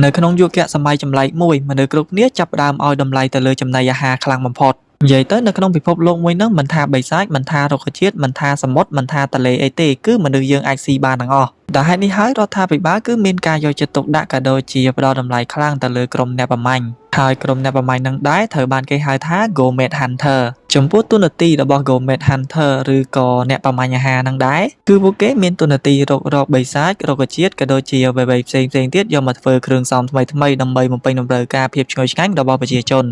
នៅក្នុងយុគសម័យចម្លែកមួយមនុស្សគ្រប់គ្នាចាប់ផ្ដើមឲ្យតម្លៃទៅលើចំណីអាហារខ្លាំងបំផុតនិយាយទៅនៅក្នុងពិភពលោកមួយហ្នឹងមិនថាបិសាចមិនថារុក្ខជាតិមិនថាសមុទ្រមិនថាទន្លេអីទេគឺមនុស្សយើងអាចស៊ីបានទាំងអស់ដែលហេតុនេះហើយរដ្ឋាភិបាលគឺមានការយកចិត្តទុកដាក់ក៏ដូចជាផ្ដល់តម្លៃខ្លាំងទៅលើក្រុមអ្នកប្រមាញ់ហើយក្រុមអ្នកប្រមាញ់នឹងដែរត្រូវបានគេហៅថា Gourmet Hunter ចំពោះទូនាទីរបស់ Gourmet Hunter ឬក៏អ្នកប្រមាញ់អាហារនឹងដែរគឺពួកគេមានទូនាទីរករកបិសាចរុក្ខជាតិក៏ដូចជាអ្វីៗផ្សេងៗទៀតយកមកធ្វើគ្រឿងផ្សំថ្មីៗដើម្បីបំពេញតម្រូវការភាពឈ្ងុយឆ្ងាញ់របស់ប្រជាជនក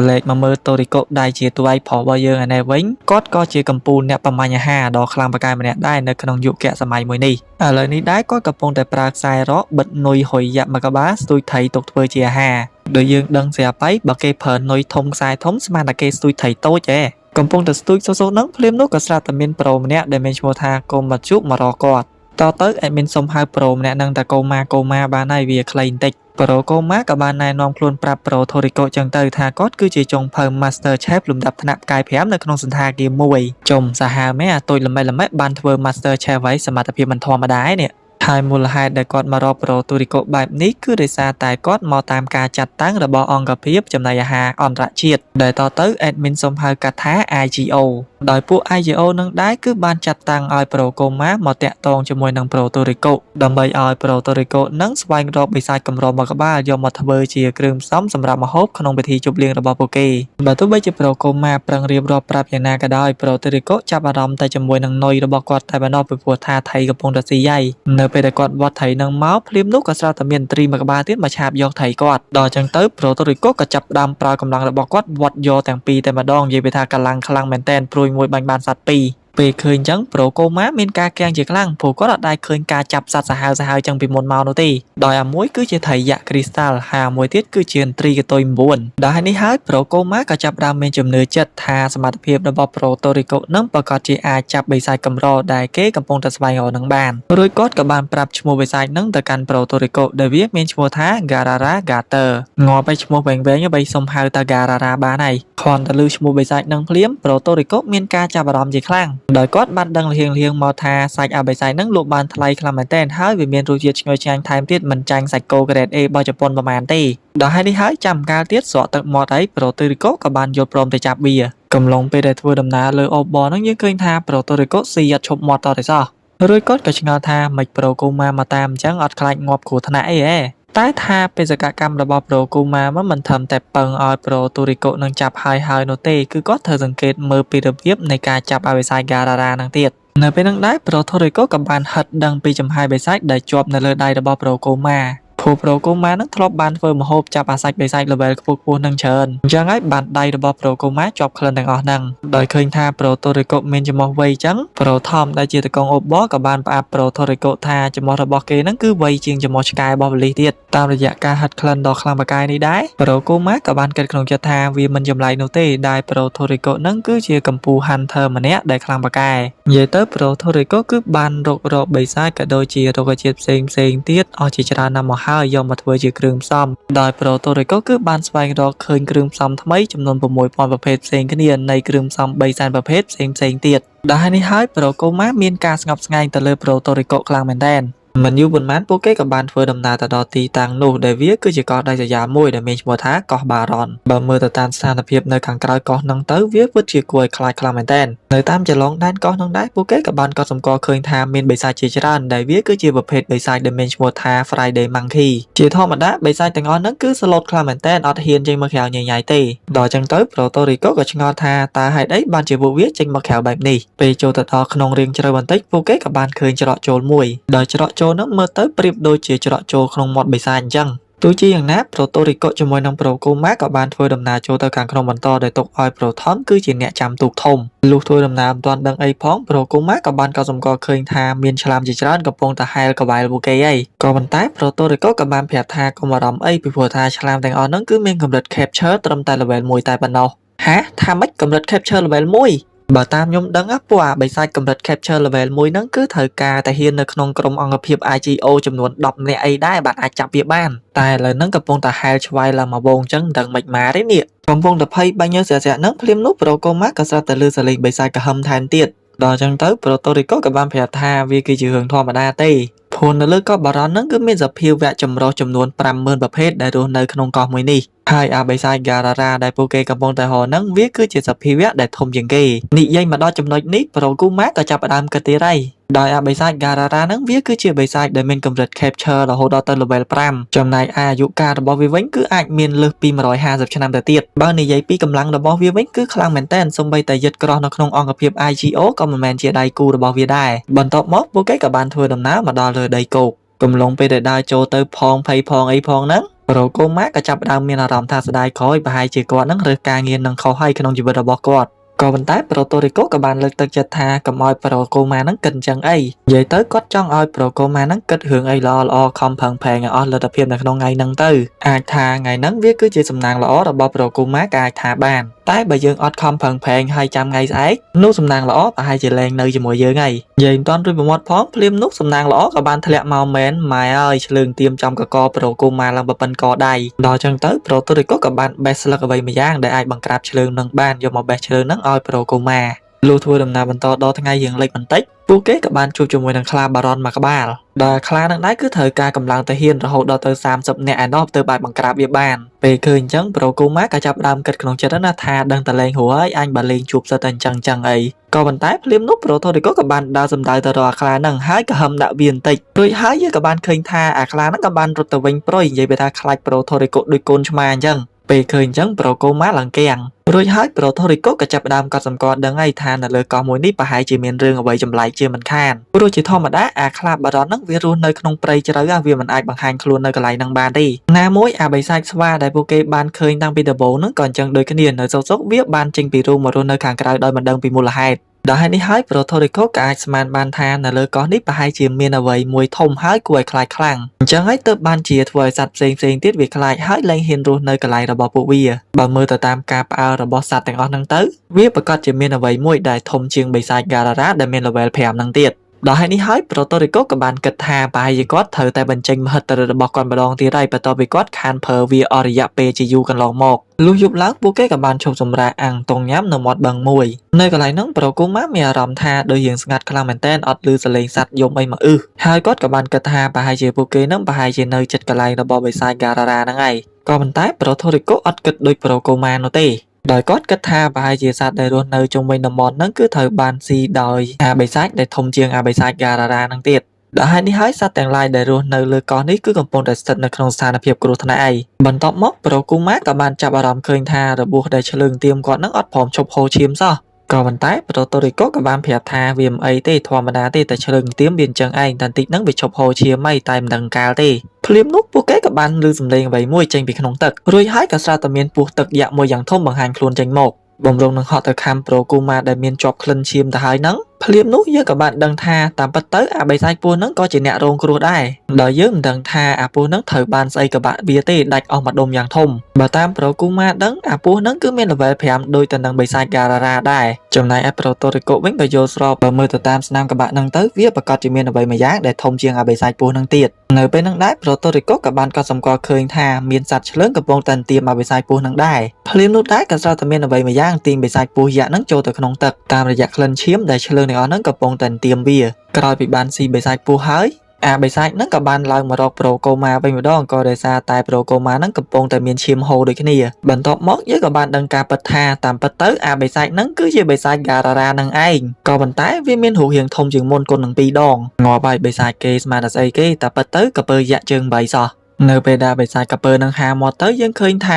លេចមកមើលតូរីកូដែលជាតួឯកប្រុសរបស់យើងឯនេះវិញគាត់ក៏ជាកម្ពុជាអ្នកប្រមាញ់អាហារដ៏ខ្លាំងប៉ាកែម្នាក់ដែរនៅក្នុងយុគសម័យមួយនេះឥឡូវនេះដែរគាត់កំពុងតែប្រើខ្សែរ៉កបិទនុយហុយយ៉ាក់មកកបាស្ទួយថៃទុកធ្វើជាអាហារដោយយើងដឹងស្រាប់ហើយបើគេប្រើនុយធំខ្សែធំស្មានតែគេស្ទួយថៃតូចឯងកំពុងតែស្ទួយសូសហ្នឹងភ្លាមនោះក៏ស្រាប់តែមានប្រូម្នាក់ដែលមានឈ្មោះថាកុំមកជួបមករកគាត់តទៅអេមីនសុំហៅប្រូម្នាក់ហ្នឹងតែកូម៉ាបានហើយវាខ្លីបន្តិចប្រូកូម៉ាក៏បានណែនាំខ្លួនប្រាប់ប្រូថូរីកូចឹងទៅថាគាត់គឺជាចុងភៅ Master Chef លំដាប់ថ្នាក់ផ្កាយ5នៅក្នុងសន្តាគារមួយចុំសាហាវមែនអាតូចល្មេបានធ្វើ Master Chef ហើយសមត្ថភាពមិនធម្មតាឯនេះហើយមូលហេតុដែលគាត់មករកប្រូទូរីកូបែបនេះគឺដោយសារតែគាត់មកតាមការចាត់តាំងរបស់អង្គភាពចំណីអាហារអន្តរជាតិដែលតទៅ admin សុំហៅកាត់ថា IGO ដោយពួក IGO នឹងដែរគឺបានចាត់តាំងឲ្យប្រូកូម៉ាមកតាក់ទងជាមួយនឹងប្រូទូរីកូដើម្បីឲ្យប្រូទូរីកូនឹងស្វែងរកបិសាចកម្រមកក្បាលយកមកធ្វើជាគ្រឿងផ្សំសម្រាប់ម្ហូបក្នុងពិធីជប់លៀងរបស់ពួកគេបើទោះបីជាប្រូកូម៉ាប្រឹងរៀបរាប់ប្រាប់យ៉ាងណាក៏ដោយប្រូទូរីកូចាប់អារម្មណ៍តែជាមួយនឹងនុយរបស់គាត់តែប៉ុណ្ណោះពីព្រោះថាថៃកំពុងតែស៊ីហើយនៅពេលដែលគាត់វត្តថៃនឹងមកភ្លាមនោះក៏ស្រាប់តែមានត្រីមួយក្បាលទៀតមកឆាបយកថៃគាត់ដល់ចឹងទៅប្រូទូរីកូក៏ចាប់ផ្ដើមប្រើកម្លាំងរបស់គាត់វត្តយកទាំងពីរតែម្ដងនិយាយពីថាកម្លាំងខ្លាំងមែនតែនព្រួយមួយបាញ់បានសត្វពីរពេលឃើញចឹងប្រូកូម៉ាមានការគាំងជាខ្លាំងព្រោះគាត់អត់ដែលឃើញការចាប់សត្វសាហាវចឹងពីមុនមកនោះទេដោយអាមួយគឺជាថៃយ៉ាក់គ្រីស្តាល់ហើយអាមួយទៀតគឺជាឥន្ទ្រីកតុយ9ដែលនេះហើយប្រូកូម៉ាក៏ចាប់ផ្ដើមមានជំនឿចិត្តថាសមត្ថភាពរបស់ប្រូតូរីកូនឹងប្រកាសជាអាចចាប់បិសាចកម្រដែលគេកំពុងតែស្វែងរកនឹងបានរួចគាត់ក៏បានប្រាប់ឈ្មោះបិសាចនឹងទៅកាន់ប្រូតូរីកូដែលវាមានឈ្មោះថា Garara Gator ងាប់ឲ្យឈ្មោះវែងបីសុំហៅតា Garara បានហើយគ្រាន់តែឮឈ្មោះបិសាចនឹងភ្លាមប្រូតូរីកូមានការចាប់អារម្មណ៍ជាខ្លាំងដោយគាត់បានដឹងលៀងមកថាសាច់អាបិសាចនឹងលក់បានថ្លៃខ្លាំងមែនទែនហើយវាមានរសជាតិឈ្ងុយឆ្ងាញ់ថែមទៀតមិនចាញ់សាច់គោក្រេត A របស់ជប៉ុនប្រហែលទេដល់ហើយនេះហើយចាំកាលទៀតស្រក់ទឹកមាត់ហើយប្រូតូរីកូក៏បានយល់ព្រមទៅចាប់វាកំឡុងពេលដែលធ្វើដំណើរលើអូបហ្នឹងយើងឃើញថាប្រូតូរីកូស៊ីអត់ឈប់មាត់តតែសោះរួចគាត់ក៏ឆ្ងល់ថាមិនប្រូកូម៉ាមកតាមអញ្ចឹងអត់ខ្លាចងាប់គ្រោះថ្នាក់អីហ៎តែថាបេសកកម្មរបស់ប្រូកូម៉ាមិនត្រឹមតែពឹងឲ្យប្រូទូរីកូនឹងចាប់ហើយនោះទេគឺគាត់ត្រូវសង្កេតមើលពីរបៀបនៃការចាប់ឲ្យបិសាច Garara នឹងទៀតនៅពេលនឹងដែរប្រូទូរីកូក៏បានហិតដឹងពីចំហាយបិសាចដែលជាប់នៅលើដៃរបស់ប្រូកូម៉ាប្រូកូម៉ានឹងធ្លាប់បានធ្វើម្ហូបចាប់អាសាច់បិសាច level ខ្ពស់ៗនឹងច្រើនអញ្ចឹងហើយបានដៃរបស់ប្រូកូម៉ាជាប់ក្លិនទាំងអស់ហ្នឹងដោយឃើញថាប្រូទូរីកូមានចំោះវៃអញ្ចឹងប្រូថមដែលជាតកងអូបក៏បានផ្អាប់ប្រូទូរីកូថាចំោះរបស់គេហ្នឹងគឺវៃជាងចំោះឆ្កែរបស់បលិសទៀតតាមរយៈការហិតក្លិនដ៏ខ្លាំងប៉ាកែនេះដែរប្រូកូម៉ាក៏បានគិតក្នុងចិត្តថាវាមិនចម្លែកនោះទេដែលប្រូទូរីកូហ្នឹងគឺជាកម្ពុជា Hunter ម្នាក់ដែលខ្លាំងប៉ាកែនិយាយទៅប្រូទូរីកូគឺបានរកបិសាចក៏ដូចជារុក្ខជាតិផ្សេងទៀតអស់ជាច្រើនណាស់មកហើយយកមកធ្វើជាគ្រឿងផ្សំដោយប្រូតូរីកូគឺបានស្វែងរកឃើញគ្រឿងផ្សំថ្មីចំនួន6000ប្រភេទផ្សេងគ្នានៃគ្រឿងផ្សំ300,000ប្រភេទផ្សេងទៀតដែលនេះហើយប្រូកូម៉ាមានការស្ងប់ស្ងាញទៅលើប្រូតូរីកូខ្លាំងមែនទែនមិនយូរប៉ុន្មានពួកគេក៏បានធ្វើដំណើរទៅដល់ទីតាំងនោះដែលវាគឺជាកោះដាច់ស្រយាលមួយដែលមានឈ្មោះថាកោះបារ៉ុនបើមើលទៅតាមស្ថានភាពនៅខាងក្រៅកោះហ្នឹងទៅវាពិតជាគួរឲ្យខ្លាចខ្លាំងមែនទែននៅតាមចន្លងដែនកោះហ្នឹងដែរពួកគេក៏បានកត់សម្គាល់ឃើញថាមានបិសាចជាច្រើនដែលវាគឺជាប្រភេទបិសាចដែលមានឈ្មោះថា Friday Monkey ជាធម្មតាបិសាចទាំងអស់ហ្នឹងគឺស្លូតខ្លាំងមែនទែនអត់ហ៊ានចេញមកក្រៅញញទេដល់ចឹងទៅប្រូតូរីកូក៏ឆ្ងល់ថាតើហេតុអីបានជាពួកវាចេញមកក្រៅបែបនេះពេលចូលទៅដល់ក្នុងរៀងជ្រៅបន្តិចពួកគេក៏បានឃើញច្រកចូលមួយដោយច្រកចូលហ្នឹងមើលទៅប្រៀបដូចជាច្រកចូលក្នុងមាត់បិសាចអញ្ចឹងទោះជាយ៉ាងណាប្រូតូរីកូជាមួយនឹងប្រូកូម៉ាក៏បានធ្វើដំណើរចូលទៅខាងក្នុងបន្តដោយទុកឲ្យប្រូថនគឺជាអ្នកចាំទូកធំលុះធ្វើដំណើរមិនទាន់ដឹងអីផងប្រូកូម៉ាក៏បានកត់សម្គាល់ឃើញថាមានឆ្លាមជាច្រើនកំពុងតែហែលក្បែរពួកគេហើយក៏ប៉ុន្តែប្រូតូរីកូក៏បានប្រាប់ថាកុំអារម្មណ៍អីពីព្រោះថាឆ្លាមទាំងអស់ហ្នឹងគឺមានកម្រិត capture ត្រឹមតែ level 1តែប៉ុណ្ណោះហាថាម៉េចកម្រិត capture level 1បើតាមខ្ញុំដឹងពួកអាបិសាចកម្រិត capture level 1ហ្នឹងគឺត្រូវការតែហ៊ាននៅក្នុងក្រុមអង្គភាព IGO ចំនួន10នាក់អីដែរបាទអាចចាប់វាបានតែឥឡូវហ្នឹងកំពុងតែហែលឆ្វៃឡើងមកវងអញ្ចឹងមិនដឹងមិនម៉ាទេនេះកំពុងតែភ័យបាញ់ស្រាក់ហ្នឹងភ្លាមនោះប្រូកូម៉ាក៏ស្រាប់តែលឺសលេងបិសាចកំហឹមថែមទៀតដល់អញ្ចឹងទៅប្រូតូរីកូក៏បានប្រាប់ថាវាគឺជារឿងធម្មតាទេ ព្រោះនៅលើកោះបារ៉ុនហ្នឹងគឺមានសភាវៈចម្រុះចំនួន 50,000 ប្រភេទដែលរស់នៅក្នុងកោះមួយនេះហើយអាបិសាច Garara ដែលពួកគេកំពុងតែរកហ្នឹងវាគឺជាសភាវៈដែលធំជាងគេនិយាយមកដល់ចំណុចនេះប្រូគូម៉ាក៏ចាប់ផ្ដើមគិតទៀតហើយដោយអាបិសាច Garara ហ្នឹងវាគឺជាបិសាចដែលមានកម្រិត Capture រហូតដល់ទៅ level 5ចំណែកអាយុកាលរបស់វាវិញគឺអាចមានលើសពី150ឆ្នាំទៅទៀតបើនិយាយពីកម្លាំងរបស់វាវិញគឺខ្លាំងមែនទែនសូម្បីតែយិត្តក្រោះនៅក្នុងអង្គភាព IGO ក៏មិនមែនជាដៃគូរបស់វាដែរបន្ទាប់មកពួកគេក៏បានធ្វើដំណើរមកដល់លើដីគោកកំឡុងពេលដែលដើរចូលទៅផងភ័យផងអីផងហ្នឹងប្រូកូម៉ាក៏ចាប់ផ្ដើមមានអារម្មណ៍ថាស្ដាយក្រោយប្រហែលជាគាត់នឹងរើសការងារនឹងខុសហើយក្នុងជីវិតរបស់គាត់ក៏ប៉ុន្តែប្រូតូរីកូក៏បានលើកទឹកចិត្តថាកុំឲ្យប្រូកូម៉ានឹងគិតអញ្ចឹងអីនិយាយទៅគាត់ចង់ឲ្យប្រូកូម៉ានឹងគិតរឿងអីល្អៗខំប្រឹងប្រែងឲ្យអស់លទ្ធភាពនៅក្នុងថ្ងៃហ្នឹងទៅអាចថាថ្ងៃហ្នឹងវាគឺជាសំណាងល្អរបស់ប្រូកូម៉ាក៏អាចថាបានតែបើយើងអត់ខំប្រឹងប្រែងហើយចាំថ្ងៃស្អែកនោះសំណាងល្អប្រហែលជាលែងនៅជាមួយយើងហើយនិយាយមិនតាន់រួចប្រមាត់ផងភ្លាមនោះសំណាងល្អក៏បានធ្លាក់មកមែនម៉ែអើយឆ្លើងទៀមចំកកប្រូកូម៉ាឡើងបបិនកដៃដល់ចឹងទៅប្រូតូរីកូក៏បានបេះស្លឹកអ្វីម្យ៉ាងដែលអាចបង្ក្រាបឆ្លើងនឹងបានយកមកបេះឆ្លើងនឹងឲ្យប្រូកូម៉ាលុះធ្វើដំណើរបន្តដល់ថ្ងៃរៀងលិចបន្តិចពួកគេក៏បានជួបជាមួយនឹងខ្លាបារ៉ុនមួយក្បាលដែលខ្លានឹងដែរគឺត្រូវការកម្លាំងទាហានរហូតដល់ទៅ30នាក់ឯណោះទើបអាចបង្ក្រាបវាបានពេលឃើញអញ្ចឹងប្រូកូម៉ាក៏ចាប់ផ្ដើមគិតក្នុងចិត្តណាថាដឹងតែលេងហួរហើយអញបើលេងជួបសិតតែអញ្ចឹងអីក៏ប៉ុន្តែភ្លាមនោះប្រូតូរីកូក៏បានដើរសម្ដៅទៅរកអាខ្លានឹងហើយក៏ហឹមដាក់វាបន្តិចរួចហើយយើងក៏បានឃើញថាអាខ្លានឹងក៏បានរត់ទៅវិញប្រុយនិយាយពីថាខ្លាចប្រូតូរីកូដូចកូនឆ្មាអញ្ចឹងពេលឃើញអញ្ចឹងប្រូកូម៉ាឡើងគាំងរួចហើយប្រូតូរីកូក៏ចាប់ផ្ដើមកត់សម្គាល់ដឹងហើយថានៅលើកោះមួយនេះប្រហែលជាមានរឿងអ្វីចម្លែកជាមិនខានព្រោះជាធម្មតាអាខ្លាបារ៉ុនហ្នឹងវារស់នៅក្នុងព្រៃជ្រៅវាមិនអាចបង្ហាញខ្លួននៅកន្លែងហ្នឹងបានទេណាមួយអាបិសាចស្វាដែលពួកគេបានឃើញតាំងពីដំបូងហ្នឹងក៏អញ្ចឹងដូចគ្នានៅសុកវាបានចេញពីរូងមករស់នៅខាងក្រៅដោយមិនដឹងពីមូលហេតុដោយហេតុនេះហើយប្រូតូរីកូក៏អាចស្មានបានថានៅលើកោះនេះប្រហែលជាមានអ្វីមួយធំហើយគួរឲ្យខ្លាចខ្លាំងអញ្ចឹងហើយទើបបានជាធ្វើឲ្យសត្វផ្សេងទៀតវាខ្លាចហើយលែងហ៊ានរស់នៅកន្លែងរបស់ពួកវាបើមើលទៅតាមការផ្អើលរបស់សត្វទាំងអស់ហ្នឹងទៅវាប្រកាសជាមានអ្វីមួយដែលធំជាងបិសាច Garara ដែលមាន level 5ហ្នឹងទៀតដោយហេតុនេះហើយប្រូតូរីកូក៏បានគិតថាប្រហែលជាគាត់ត្រូវតែបញ្ចេញមហិទ្ធិឫទ្ធិរបស់គាត់ម្ដងទៀតហើយបន្ទាប់ពីគាត់ខានប្រើវាអស់រយៈពេលជាយូរកន្លងមកលុះយប់ឡើងពួកគេក៏បានឈប់សម្រាកអាំងតុងញ៉ាំនៅមាត់បឹងមួយនៅកន្លែងហ្នឹងប្រូកូម៉ាមានអារម្មណ៍ថាដូចយើងស្ងាត់ខ្លាំងមែនទែនអត់ឮសលេងសត្វយំអីមកហើយគាត់ក៏បានគិតថាប្រហែលជាពួកគេនឹងប្រហែលជានៅជិតកន្លែងរបស់បិសាច Garara ហ្នឹងហើយក៏ប៉ុន្តែប្រូតូរីកូអត់គិតដូចប្រូកូម៉ានោះទេដោយគាត់គិតថាប្រហែលជាសត្វដែលរស់នៅជុំវិញតំបន់ហ្នឹងគឺត្រូវបានស៊ីដោយអាបិសាចដែលធំជាងអាបិសាច Garara ហ្នឹងទៀតដោយហេតុនេះហើយសត្វទាំងឡាយដែលរស់នៅលើកោះនេះគឺកំពុងតែស្ថិតនៅក្នុងស្ថានភាពគ្រោះថ្នាក់ឯងបន្ទាប់មកប្រូកូម៉ាក៏បានចាប់អារម្មណ៍ឃើញថារបួសដែលឆ្លើងទៀមគាត់នឹងអត់ព្រមឈប់ហូរឈាមសោះក៏ប៉ុន្តែប្រូតូរីកូក៏បានប្រាប់ថាវាមិនអីទេធម្មតាទេតែឆ្លើងទៀមវាអញ្ចឹងឯងតែបន្តិចហ្នឹងវាឈប់ហូរឈាមហើយតែមិនដឹងកាលទេភ្លាមនោះពួកគេក៏បានឮសំឡេងអ្វីមួយចេញពីក្នុងទឹករួចហើយក៏ស្រាប់តែមានពស់ទឹកយក្សមួយយ៉ាងធំបង្ហាញខ្លួនចេញមកបំរុងនឹងហត់ទៅខាំប្រូកូម៉ាដែលមានជាប់ក្លិនឈាមទៅហើយហ្នឹងភ្លាមនោះយើងក៏បានដឹងថាតាមពិតទៅអាបិសាចពស់ហ្នឹងក៏ជាអ្នករងគ្រោះដែរដោយយើងមិនដឹងថាអាពស់ហ្នឹងត្រូវបានស្អីក្បាក់វាទេដាច់អស់មួយដុំយ៉ាងធំបើតាមប្រូកូម៉ាដឹងអាពស់ហ្នឹងគឺមាន level 5ដូចទៅនឹងបិសាច Garara ដែរចំណែកឯប្រូតូរីកូវិញក៏យល់ស្របបើមើលទៅតាមស្នាមក្បាក់ហ្នឹងទៅវាប្រកាសជាមានអ្វីមួយយ៉ាងដែលធំជាងអាបិសាចពស់ហ្នឹងទៀតនៅពេលហ្នឹងដែរប្រូតូរីកូក៏បានកត់សម្គាល់ឃើញថាមានសត្វឆ្លើងកំពុងតែទាមអាបិសាចពស់ហ្នឹងដែរភ្លាមនោះដែរក៏ស្រាប់តែមានអ្វីមួយយ៉ាងទាញបិសាចពស់យក្សហ្នឹងចូលទៅក្នុងទឹកតាមរយៈក្លិនឈាមដែលឆ្លើងទាំងអស់ហ្នឹងកំពុងតែទាមវាក្រោយពីបានស៊ីបិសាចពស់ហើយអាបិសាចហ្នឹងក៏បានឡើងមករកប្រូកូម៉ាវិញម្ដងក៏ដោយសារតែប្រូកូម៉ាហ្នឹងកំពុងតែមានឈាមហូរដូចគ្នាបន្ទាប់មកយើងក៏បានដឹងការពិតថាតាមពិតទៅអាបិសាចហ្នឹងគឺជាបិសាច Garara ហ្នឹងឯងក៏ប៉ុន្តែវាមានរូបរាងធំជាងមុនគុណនឹង2ដងងាប់ហើយបិសាចគេស្មានតែស្អីគេតែពិតទៅក៏ពើយក្សជើង8សោះនៅពេលដែលបិសាចកាពើនឹងហាមាត់ទៅយើងឃើញថ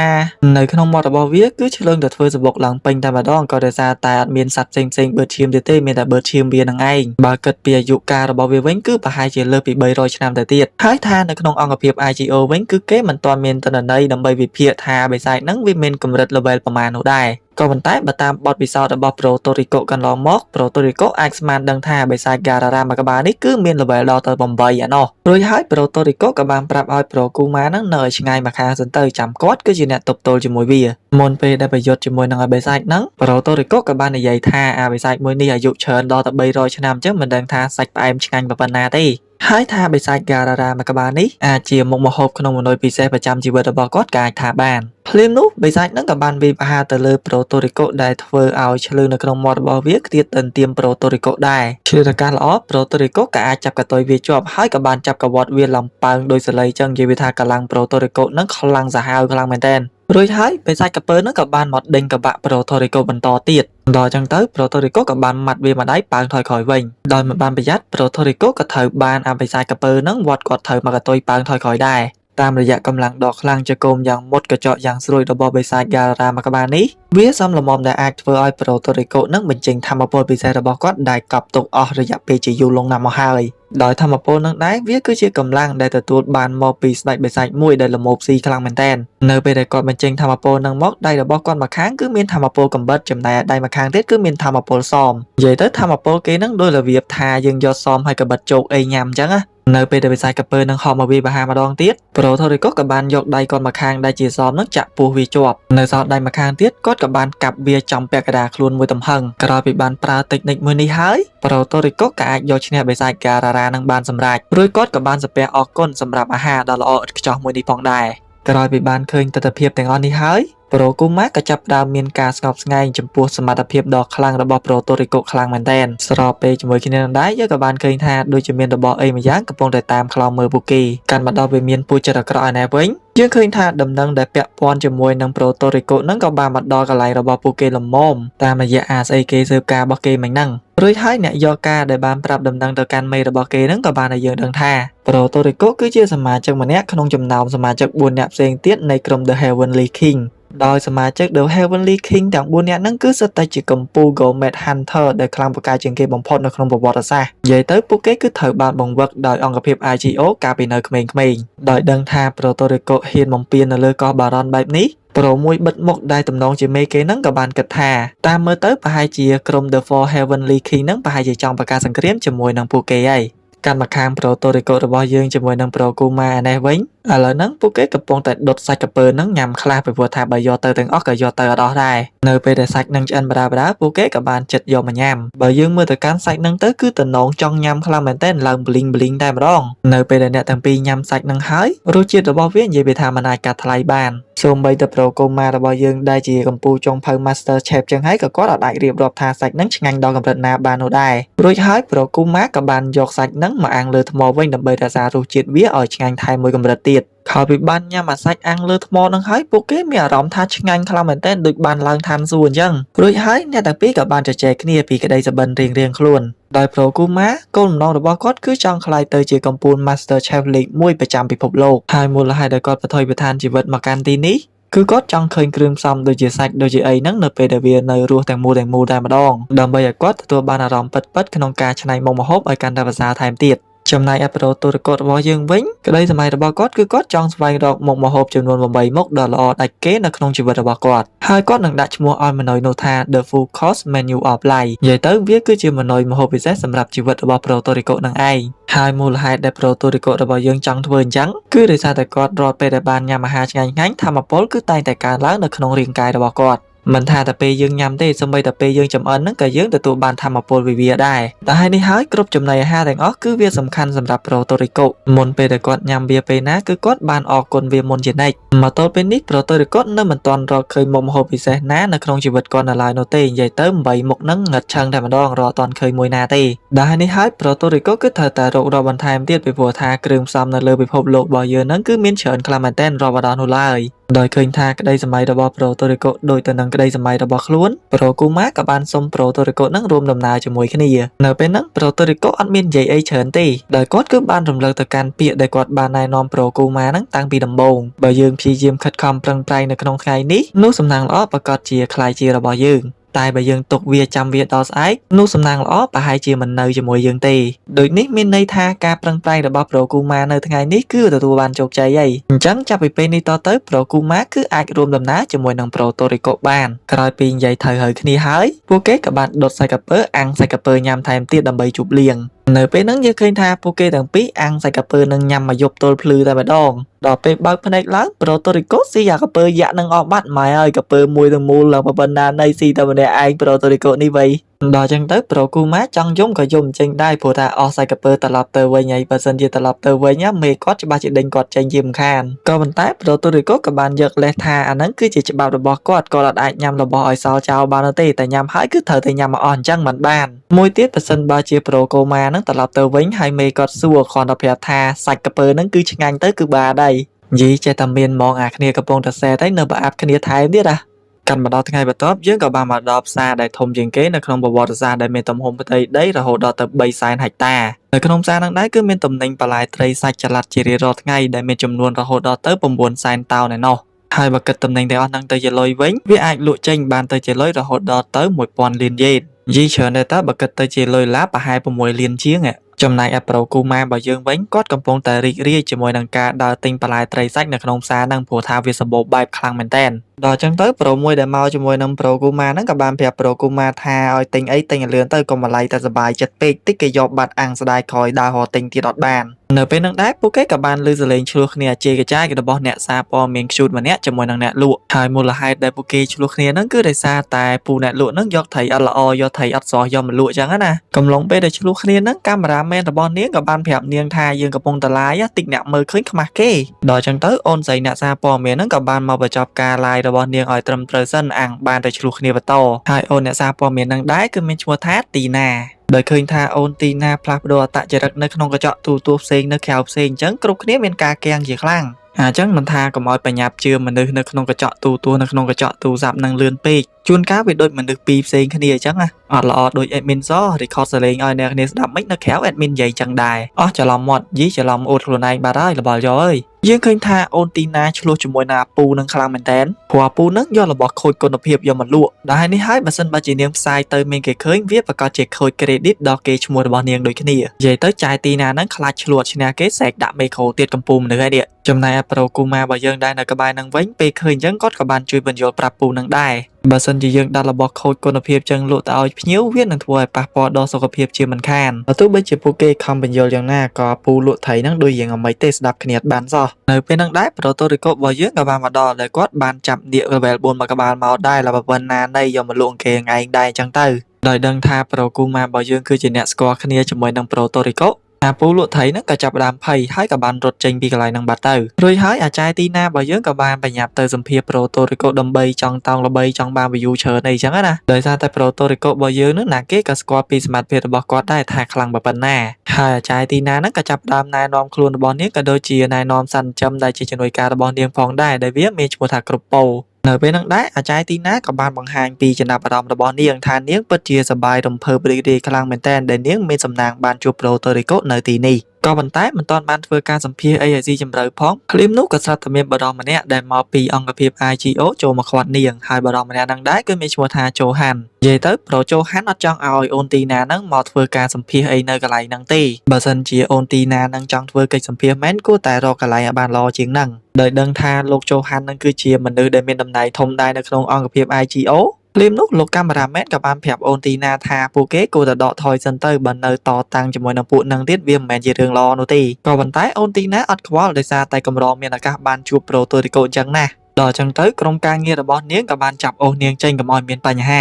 ានៅក្នុងមាត់របស់វាគឺឆ្លើងតែធ្វើសបុកឡើងពេញតែម្ដងក៏ដោយសារតែអត់មានសត្វផ្សេងបឺតឈាមទៀតទេមានតែបឺតឈាមវានឹងឯងបើគិតពីអាយុកាលរបស់វាវិញគឺប្រហែលជាលើសពី300ឆ្នាំទៅទៀតហើយថានៅក្នុងអង្គភាព IGO វិញគឺគេមិនទាន់មានទិន្នន័យដើម្បីវិភាគថាបិសាចហ្នឹងវាមានកម្រិត level ប្រមាណនោះដែរក៏ប៉ុន្តែបើតាមបទពិសោធន៍របស់ប្រូតូរីកូកន្លងមកប្រូតូរីកូអាចស្មានដឹងថាបិសាច Garara មួយក្បាលនេះគឺមាន level ដល់ទៅ8ឯណោះរួចហើយប្រូតូរីកូក៏បានប្រាប់ឲ្យប្រូកូម៉ាហ្នឹងនៅឲ្យឆ្ងាយមកខាងសិនទៅចាំគាត់គឺជាអ្នកទប់ទល់ជាមួយវាមុនពេលដែលប្រយុទ្ធជាមួយនឹងបិសាចហ្នឹងប្រូតូរីកូក៏បាននិយាយថាអាបិសាចមួយនេះអាយុច្រើនដល់ទៅ300ឆ្នាំអញ្ចឹងមិនដឹងថាសាច់ផ្អែមឆ្ងាញ់ប៉ុណ្ណាទេ ហើយថាបិសាចការ៉ារ៉ាមកបានេះអាចជាមុខម្ហូបក្នុងមនុយពិសេសប្រចាំជីវិតរបស់គាត់ក៏អាចថាបានភ្លាមនោះបិសាចនឹងក៏បានវាយប្រហារទៅលើប្រូតូរីកូដែលធ្វើឲ្យឆ្លឺនៅក្នុងមាត់របស់វាខ្ទាតទន្ទាមប្រូតូរីកូដែរឆ្លឺរកាសល្អប្រូតូរីកូក៏អាចចាប់កតុយវាជាប់ហើយក៏បានចាប់កវត្តវាឡំប៉ើងដោយសលៃចឹងនិយាយថាកម្លាំងប្រូតូរីកូនឹងខ្លាំងសាហាវខ្លាំងមែនទែនរួចហើយបិសាចកពើនឹងក៏បានមកដេញកបាក់ប្រូតូរីកូបន្តទៀតដល់ចឹងទៅប្រូតូរីកូក៏បានម៉ាត់វាម្ដាយប៉ើងថយក្រោយវិញដោយមិនបានប្រយ័ត្នប្រូតូរីកូក៏ត្រូវបានអាបិសាចកពើនឹងវត្តគាត់ត្រូវមកកតុយប៉ើងថយក្រោយដែរតាមរយៈកម្លាំងដ៏ខ្លាំងចកុំយ៉ាងមុតកញ្ចក់យ៉ាងស្រួយរបស់បិសាចការ៉ាមកបានេះវាសំលមមដែលអាចធ្វើឲ្យប្រូតូរីកូនឹងបញ្ចេញធម្មពលពិសេសរបស់គាត់ដែលកប់ទុកអស់រយៈពេលជាយូរលង់ណាស់មកហើយដោយធម្មពលនឹងដែរវាគឺជាកម្លាំងដែលទទួលបានមកពីស្ដេចបិសាចមួយដែលល្មមស៊ីខ្លាំងមែនទែននៅពេលដែលគាត់បញ្ចេញធម្មពលនឹងមកដៃរបស់គាត់ម្ខាងគឺមានធម្មពលកំបិតចំណែកដៃម្ខាងទៀតគឺមានធម្មពលសមនិយាយទៅធម្មពលគេនឹងដោយរបៀបថាយើងយកសមហើយកបិតជោគអីញ៉ាំអញ្ចឹងណានៅពេលដែលបិសាចកពើនឹងហោះមកវាបហាម្ដងទៀតប្រូតូរីកូក៏បានយកដៃគាត់ម្ខាងដែលជាសមនឹងចាក់ពោះវាជាប់នៅសល់ដៃម្ខាងទៀតគាត់ក៏បានកាប់វាចំពាក់កណ្ដាលខ្លួនមួយទំហឹងក្រោយពីបានប្រើតិចនិចមួយនេះហើយប្រូតូរីកូក៏អាចយកឈ្នះបិសាចការ៉ារ៉ានឹងបានសម្រេចរួចគាត់ក៏បានសំពះអរគុណសម្រាប់អាហារដ៏ល្អឥតខ្ចោះមួយនេះផងដែរក្រោយពីបានឃើញទស្សនវិជ្ជាទាំងអស់នេះហើយប្រូគូម៉ាក៏ចាប់ផ្ដើមមានការស្ងប់ស្ងាយចំពោះសមត្ថភាពដ៏ខ្លាំងរបស់ប្រូតូរីកូខ្លាំងមែនទែនស្របពេលជាមួយគ្នានឹងដែរយើងក៏បានឃើញថាដូចជាមានរបស់អីមួយយ៉ាងកំពុងតែតាមខ្លោមមើលពួកគេកាន់មកដល់វាមានពូជចិត្តអាក្រក់ឯណែវិញយើងឃើញថាដំណឹងដែលពាក់ព័ន្ធជាមួយនឹងប្រូតូរីកូនឹងក៏បានមកដល់កន្លែងរបស់ពួកគេល្មមតាមរយៈអាស្អីគេស៊ើបការរបស់គេមិញហ្នឹងរួចហើយអ្នកយកការដែលបានប្រាប់ដំណឹងទៅកាន់មេរបស់គេនឹងក៏បានឲ្យយើងដឹងថាប្រូតូរីកូគឺជាសមាជិកម្នាក់ក្នុងចំណោមសមាជិក4នាក់ផ្សេងទៀតនៃក្រុម The Heavenly Kingដោយសមាជិក The Heavenly King ទាំង4នាក់ហ្នឹងគឺសុទ្ធតែជាកំពូល Gourmet Hunter ដែលខ្លាំងពូកែជាងគេបំផុតនៅក្នុងប្រវត្តិសាស្ត្រនិយាយទៅពួកគេគឺត្រូវបានបង្វឹកដោយអង្គភាព IGO កាលពីនៅក្មេងៗដោយដឹងថា Puerto Rico ហ៊ានបំពាននៅលើកោះបារ៉ុនបែបនេះប្រូមួយបិទមុខដែលទំនងជាមេគេហ្នឹងក៏បានគិតថាតាមមើលទៅប្រហែលជាក្រុម The Four Heavenly King ហ្នឹងប្រហែលជាចង់បង្កើតសង្គ្រាមជាមួយនឹងពួកគេហើយកាន់មកខាងប្រូតូរីកូរបស់យើងជាមួយនឹងប្រូគូម៉ានេះវិញឥឡូវហ្នឹងពួកគេកំពុងតែដុតសាច់ក្រពើហ្នឹងញ៉ាំខ្លះពីព្រោះថាបើយកទៅទាំងអស់ក៏យកទៅអត់អស់ដែរនៅពេលដែលសាច់ហ្នឹងឆ្អិនបដាពួកគេក៏បានចិត្តយកមកញ៉ាំបើយើងមើលទៅកាន់សាច់ហ្នឹងទៅគឺតំណងចង់ញ៉ាំខ្លាំងមែនទែនឡើងប្លីងតែម្ដងនៅពេលដែលអ្នកទាំងពីរញ៉ាំសាច់ហ្នឹងហើយរសជាតិរបស់វានិយាយថាមិនអាចកាត់ថ្លៃបានសូម្បីតែប្រូគូម៉ារបស់យើងដែលជាកម្ពុជាចុងភៅ Master Chef ចឹងហើយក៏គាត់អាចរៀបរាប់ថាសាច់ហ្នឹងឆ្ងាញ់ដល់កម្រិតណាបាននោះដែររួចហើយប្រូគូម៉ាក៏បានយកសាច់ហ្នឹងមកអាំងលើថ្មវិញដើម្បីរក្សារសជាតិវាឲ្យឆ្ងាញ់ថែមមួយកម្រិតទៀតខោពីបានញ៉ាំអាសាច់អាំងលើថ្មនឹងហើយពួកគេមានអារម្មណ៍ថាឆ្ងាញ់ខ្លាំងមែនទែនដូចបានឡើងឋានសួគ៌អញ្ចឹងរួចហើយអ្នកទាំងពីរក៏បានជជែកគ្នាពីក្តីសុបិនរៀងៗខ្លួនដោយប្រូគូម៉ាគោលបំណងរបស់គាត់គឺចង់ក្លាយទៅជាកំពូល Master Chef លេខ1ប្រចាំពិភពលោកហើយមូលហេតុដែលគាត់ប្រថុយប្រឋានជីវិតមកកាន់ទីនេះគឺគាត់ចង់ឃើញគ្រឿងផ្សំដូចជាសាច់ដូចជាអីហ្នឹងនៅពេលដែលវានៅរស់ទាំងមូលតែម្ដងដើម្បីឲ្យគាត់ទទួលបានអារម្មណ៍ពិតៗក្នុងការច្នៃមុខម្ហូបឲ្យកាន់តែប្រសើរថែមទៀតចំណែកឯប្រូតូរីកូរបស់យើងវិញក្តីសម័យរបស់គាត់គឺគាត់ចង់ស្វែងរកមុខម្ហូបចំនួន8មុខដ៏ល្អដាច់គេនៅក្នុងជីវិតរបស់គាត់ហើយគាត់នឹងដាក់ឈ្មោះឲ្យម៉ឺនុយនោះថា The Full Course Menu of Life និយាយទៅវាគឺជាម៉ឺនុយម្ហូបពិសេសសម្រាប់ជីវិតរបស់ប្រូតូរីកូនឹងឯងហើយមូលហេតុដែលប្រូតូរីកូរបស់យើងចង់ធ្វើអញ្ចឹងគឺដោយសារតែគាត់រាល់ពេលដែលបានញ៉ាំអាហារឆ្ងាញ់ៗធម្មពលគឺតែងតែកើនឡើងនៅក្នុងរាងកាយរបស់គាត់មិនថាតែពេលយើងញ៉ាំទេសូម្បីតែពេលយើងចម្អិនហ្នឹងក៏យើងទទួលបានធម្មពលវិវាដែរតែហើយនេះហើយគ្រប់ចំណីអាហារទាំងអស់គឺវាសំខាន់សម្រាប់ប្រូតូរីកូមុនពេលដែលគាត់ញ៉ាំវាពេលណាគឺគាត់បានអរគុណវាមុនជានិច្ចមកទល់ពេលនេះប្រូតូរីកូនៅមិនទាន់រកឃើញមុខម្ហូបពិសេសណានៅក្នុងជីវិតគាត់នៅឡើយនោះទេនិយាយទៅ8មុខហ្នឹងងឹតឆឹងតែម្ដងរកអត់ទាន់ឃើញមួយណាទេដែលហើយនេះហើយប្រូតូរីកូគឺត្រូវតែរករកបន្ថែមទៀតពីព្រោះថាគ្រឿងផ្សំនៅលើពិភពលោករបស់យើងហ្នឹងគឺមានច្រើនខ្លាំងមែនទែនរាប់អត់ដល់នោះឡើយដោយឃើញថាក្តីសម័យរបស់ប្រូតូរីកូដូចទៅនឹងក្តីសម័យរបស់ខ្លួនប្រូគូម៉ាក៏បានសុំប្រូតូរីកូនឹងរួមដំណើរជាមួយគ្នានៅពេលហ្នឹងប្រូតូរីកូអត់មាននិយាយអីច្រើនទេដោយគាត់គឺបានរំលឹកទៅកាន់ពាក្យដែលគាត់បានណែនាំប្រូគូម៉ាហ្នឹងតាំងពីដំបូងបើយើងព្យាយាមខិតខំប្រឹងប្រែងនៅក្នុងថ្ងៃនេះនោះសំណាងល្អប្រកាសជាខ្លាយជារបស់យើងតែបើយើងទុកវាចាំវាដល់ស្អែកនោះសំណាងល្អប្រហែលជាមិននៅជាមួយយើងទេដូចនេះមានន័យថាការប្រឹងប្រែងរបស់ប្រូគូម៉ានៅថ្ងៃនេះគឺទទួលបានជោគជ័យហើយអញ្ចឹងចាប់ពីពេលនេះតទៅប្រូគូម៉ាគឺអាចរួមដំណើរជាមួយនឹងប្រូតូរីកូបានក្រោយពីនិយាយត្រូវគ្នាហើយពួកគេក៏បានដុតសាច់ក្រពើអាំងសាច់ក្រពើញ៉ាំថែមទៀតដើម្បីជប់លៀងនៅពេលហ្នឹងយើងឃើញថាពួកគេទាំងពីរអាំងសាច់ក្រពើនឹងញ៉ាំមកយប់ទល់ភ្លឺតែម្ដងដល់ពេលបើកភ្នែកឡើងប្រូតូរីកូស៊ីអាក្រពើយ៉ាក់នឹងអស់បាត់ម៉ែហើយក្រពើមួយទាំងមូលឡើងប៉ុណ្ណានៃស៊ីតែម្នាក់ឯងប្រូតូរីកូនេះវៃ ដល់ចឹងទៅប្រូគូម៉ាចង់យំក៏យំចេញដែរព្រោះថាអស់សាច់កាពើត្រឡប់ទៅវិញហើយបើសិនជាត្រឡប់ទៅវិញមេគាត់ច្បាស់ជាដេញគាត់ចេញជាមិនខានក៏ប៉ុន្តែប្រូតូរីកូក៏បានយកលេសថាអាហ្នឹងគឺជាច្បាប់របស់គាត់គាត់អត់អាចញ៉ាំរបស់ឲ្យសល់ចោលបានទេតែញ៉ាំហើយគឺត្រូវតែញ៉ាំមកអស់អញ្ចឹងមិនបានមួយទៀតបើសិនបើជាប្រូកូម៉ាហ្នឹងត្រឡប់ទៅវិញហើយមេគាត់សួរគាត់ទៅប្រាប់ថាសាច់កាពើហ្នឹងគឺឆ្ងាញ់ទៅគឺបានហើយនិយាយចេះតែមានហ្មងអាគ្នាកំពុងតែសែតហើយនៅប្រអាប់គ្នាថែមទៀតកាន់មកដល់ថ្ងៃបន្ទាប់យើងក៏បានមកដល់ផ្សារដែលធំជាងគេនៅក្នុងប្រវត្តិសាស្ត្រដែលមានទំហំផ្ទៃដីរហូតដល់ទៅ300,000 ហិកតានៅក្នុងផ្សារហ្នឹងដែរគឺមានទំនិញបន្លែត្រីសាច់ចល័តជារៀងរាល់ថ្ងៃដែលមានចំនួនរហូតដល់ទៅ900,000 តោនឯណោះហើយបើគិតទំនិញទាំងអស់ហ្នឹងទៅជាលុយវិញវាអាចលក់ចេញបានទៅជាលុយរហូតដល់ទៅ1000 លានយេននិយាយច្រើនដែរតើបើគិតទៅជាលុយឡាប្រហែល6 លានជាងចំណែកឯប្រូគូម៉ារបស់យើងវិញគាត់កំពុងតែរីករាយជាមួយនឹងការដើរទិញបន្លែត្រីសាច់នៅក្នុងផ្សារហ្នឹងព្រោះថាវាសម្បូរបែបខ្លាំងមែនតើដល់អញ្ចឹងទៅប្រូមួយដែលមកជាមួយនឹងប្រូគូម៉ាហ្នឹងក៏បានប្រាប់ប្រូគូម៉ាថាឲ្យទិញអីទិញឲ្យលឿនទៅកុំម្ល៉េះតែសុបាយចិត្តពេកតិចគេយកបាត់អាំងស្ដាយក្រោយដើររកទិញទៀតអត់បាននៅពេលហ្នឹងដែរពួកគេក៏បានឮសលេងឆ្លោះគ្នាអាចេកចាយរបស់អ្នកសារព័ត៌មានខ្ជូតម្នាក់ជាមួយនឹងអ្នកលក់ហើយមូលហេតុដែលពួកគេឆ្លោះគ្នាហ្នឹងគឺដោយសារតែពូអ្នកលក់ហ្នឹងយកត្រីអត់ល្អយកត្រីអត់ស្រស់យកមកលក់អញ្ចឹងណាកំឡុងពេលដែលឆ្លោះគ្នាហ្នឹងកាមេរ៉ាមែនរបស់នាងក៏បានប្រាប់នាងថាយើងកំពុងតឡាយតិចអ្នកមើលឃើញខ្មាស់គេដល់អញ្ចឹងទៅអូនស្រីអ្នកសារព័ត៌មានហ្នឹងក៏បានមកបញ្ចប់ការ live របស់នាងឲ្យត្រឹមត្រូវសិនអាំងបានតែឆ្លោះគ្នាបន្តហើយអូនអ្នកសារព័ត៌មានហ្នឹងដែរគឺមានឈ្មោះថាទីណាដោយឃើញថាអូនទីណាផ្លាស់ប្ដូរអត្តចរិតនៅក្នុងកញ្ចក់ទូទួលផ្សេងនៅក្រៅផ្សេងអញ្ចឹងគ្រប់គ្នាមានការគាំងជាខ្លាំងអញ្ចឹងមិនថាកុំឲ្យបញ្ញាប់ជឿមនុស្សនៅក្នុងកញ្ចក់ទូទួលនៅក្នុងកញ្ចក់ទូរស័ព្ទនឹងលឿនពេកជួនកាលវាដូចមនុស្សពីរផ្សេងគ្នាអញ្ចឹងអត់ល្អដូច admin ស record សលេងឲ្យអ្នកគ្នាស្ដាប់មិននៅក្រៅ admin និយាយអញ្ចឹងដែរអស់ច្រឡំមាត់យីច្រឡំអូតខ្លួនឯងបាត់ហើយរបល់យកអើយយើងឃើញថាអូនទីណាឆ្លោះជាមួយនឹងអាពូនឹងខ្លាំងមែនតើព្រោះអាពូនឹងយករបស់ខូចគុណភាពយកមកលក់ដែលនេះហើយបើសិនបើជានាងផ្សាយទៅមានគេឃើញវាប្រកាសជាខូច credit ដល់គេឈ្មោះរបស់នាងដូចគ្នានិយាយទៅចាយទីណានឹងខ្លាចឆ្លួតឈ្នះគេសែកដាក់មេក្រូទៀតកំពុំមនុស្សហើយនេះចំណែកប្រូគូម៉ារបស់យើងដែរនៅក្បែរនឹងវិញពេលឃើញអញ្ចឹងគាត់ក៏បានជួយបញ្យល់ប្រាប់ពូនឹងដែរបើសិនជាយើងដាក់របស់ខូចគុណភាពចឹងលក់ទៅឲ្យភ្ញៀវវានឹងធ្វើឲ្យប៉ះពាល់ដល់សុខភាពជាមិនខានបើទោះបីជាពួកគេខំបញ្យល់យ៉ាងណាក៏ពូលក់ត្រីហ្នឹងដូចយ៉ាងអ្វីទេស្ដាប់គ្នាអត់បានសោះនៅពេលហ្នឹងដែរប្រូតូរីកូរបស់យើងក៏បានមកដល់ដែលគាត់បានចាប់នាគ level 4 មកក្បាលមកដែរlàប៉ុណ្ណានៃយកមកលក់គេឯងដែរអញ្ចឹងទៅដោយដឹងថាប្រូគូម៉ារបស់យើងគឺជាអ្នកស្គាល់គ្នាជាមួយនឹងប្រូតូរីកូអាពូលក់ត្រីហ្នឹងក៏ចាប់ផ្ដើមភ័យហើយក៏បានរត់ចេញពីកន្លែងហ្នឹងបាត់ទៅរួចហើយអាចារ្យទីណារបស់យើងក៏បានបញ្ញាប់ទៅសម្ភាសប្រូតូរីកូដើម្បីចង់តង់ល្បីចង់បាន view ច្រើនអីចឹងណាដោយសារតែប្រូតូរីកូរបស់យើងហ្នឹងណាគេក៏ស្គាល់ពីសមត្ថភាពរបស់គាត់ដែរថាខ្លាំងប៉ុណ្ណាហើយអាចារ្យទីណាហ្នឹងក៏ចាប់ផ្ដើមណែនាំខ្លួនរបស់នាងក៏ដូចជាណែនាំសន្និចមដែលជាជំនួយការរបស់នាងផងដែរដែលវាមានឈ្មោះថាគ្រប់ពោនៅពេលហ្នឹងដែរអាចារ្យទីណាក៏បានបង្ហាញពីចំណាប់អារម្មណ៍របស់នាងថានាងពិតជាសប្បាយរំភើបរីករាយខ្លាំងមែនទែនដែលនាងមានសំណាងបានជួបប្រូតូរីកូនៅទីនេះក៏ប៉ុន្តែមិនទាន់បានធ្វើការសម្ភាសអីឲ្យស៊ីជម្រៅផងភ្លាមនោះក៏ស្រាប់តែមានបរិសម្នាក់ដែលមកពីអង្គភាព IGO ចូលមកខ្វាត់នាងហើយបរិសម្នាក់ហ្នឹងដែរគឺមានឈ្មោះថាជូហាននិយាយទៅប្រូជូហានអត់ចង់ឲ្យអូនទីណាហ្នឹងមកធ្វើការសម្ភាសអីនៅកន្លែងហ្នឹងទេបើសិនជាអូនទីណាហ្នឹងចង់ធ្វើកិច្ចសម្ភាសមែនគួរតែរកកន្លែងឲ្យបានល្អជាងហ្នឹងដោយដឹងថាលោកជូហានហ្នឹងគឺជាមនុស្សដែលមានតំណែងធំដែរនៅក្នុងអង្គភាព IGOភ្លាមនោះលោកកាមេរ៉ាមែនក៏បានប្រាប់អូនទីណាថាពួកគេគួរតែដកថយសិនទៅបើនៅតតាំងជាមួយនឹងពួកនឹងទៀតវាមិនមែនជារឿងល្អនោះទេក៏ប៉ុន្តែអូនទីណាអត់ខ្វល់ដោយសារតែកម្រមានឱកាសបានជួបប្រូតូរីកូអញ្ចឹងណាដល់អញ្ចឹងទៅក្រុមការងាររបស់នាងក៏បានចាប់អូសនាងចេញកុំឲ្យមានបញ្ហ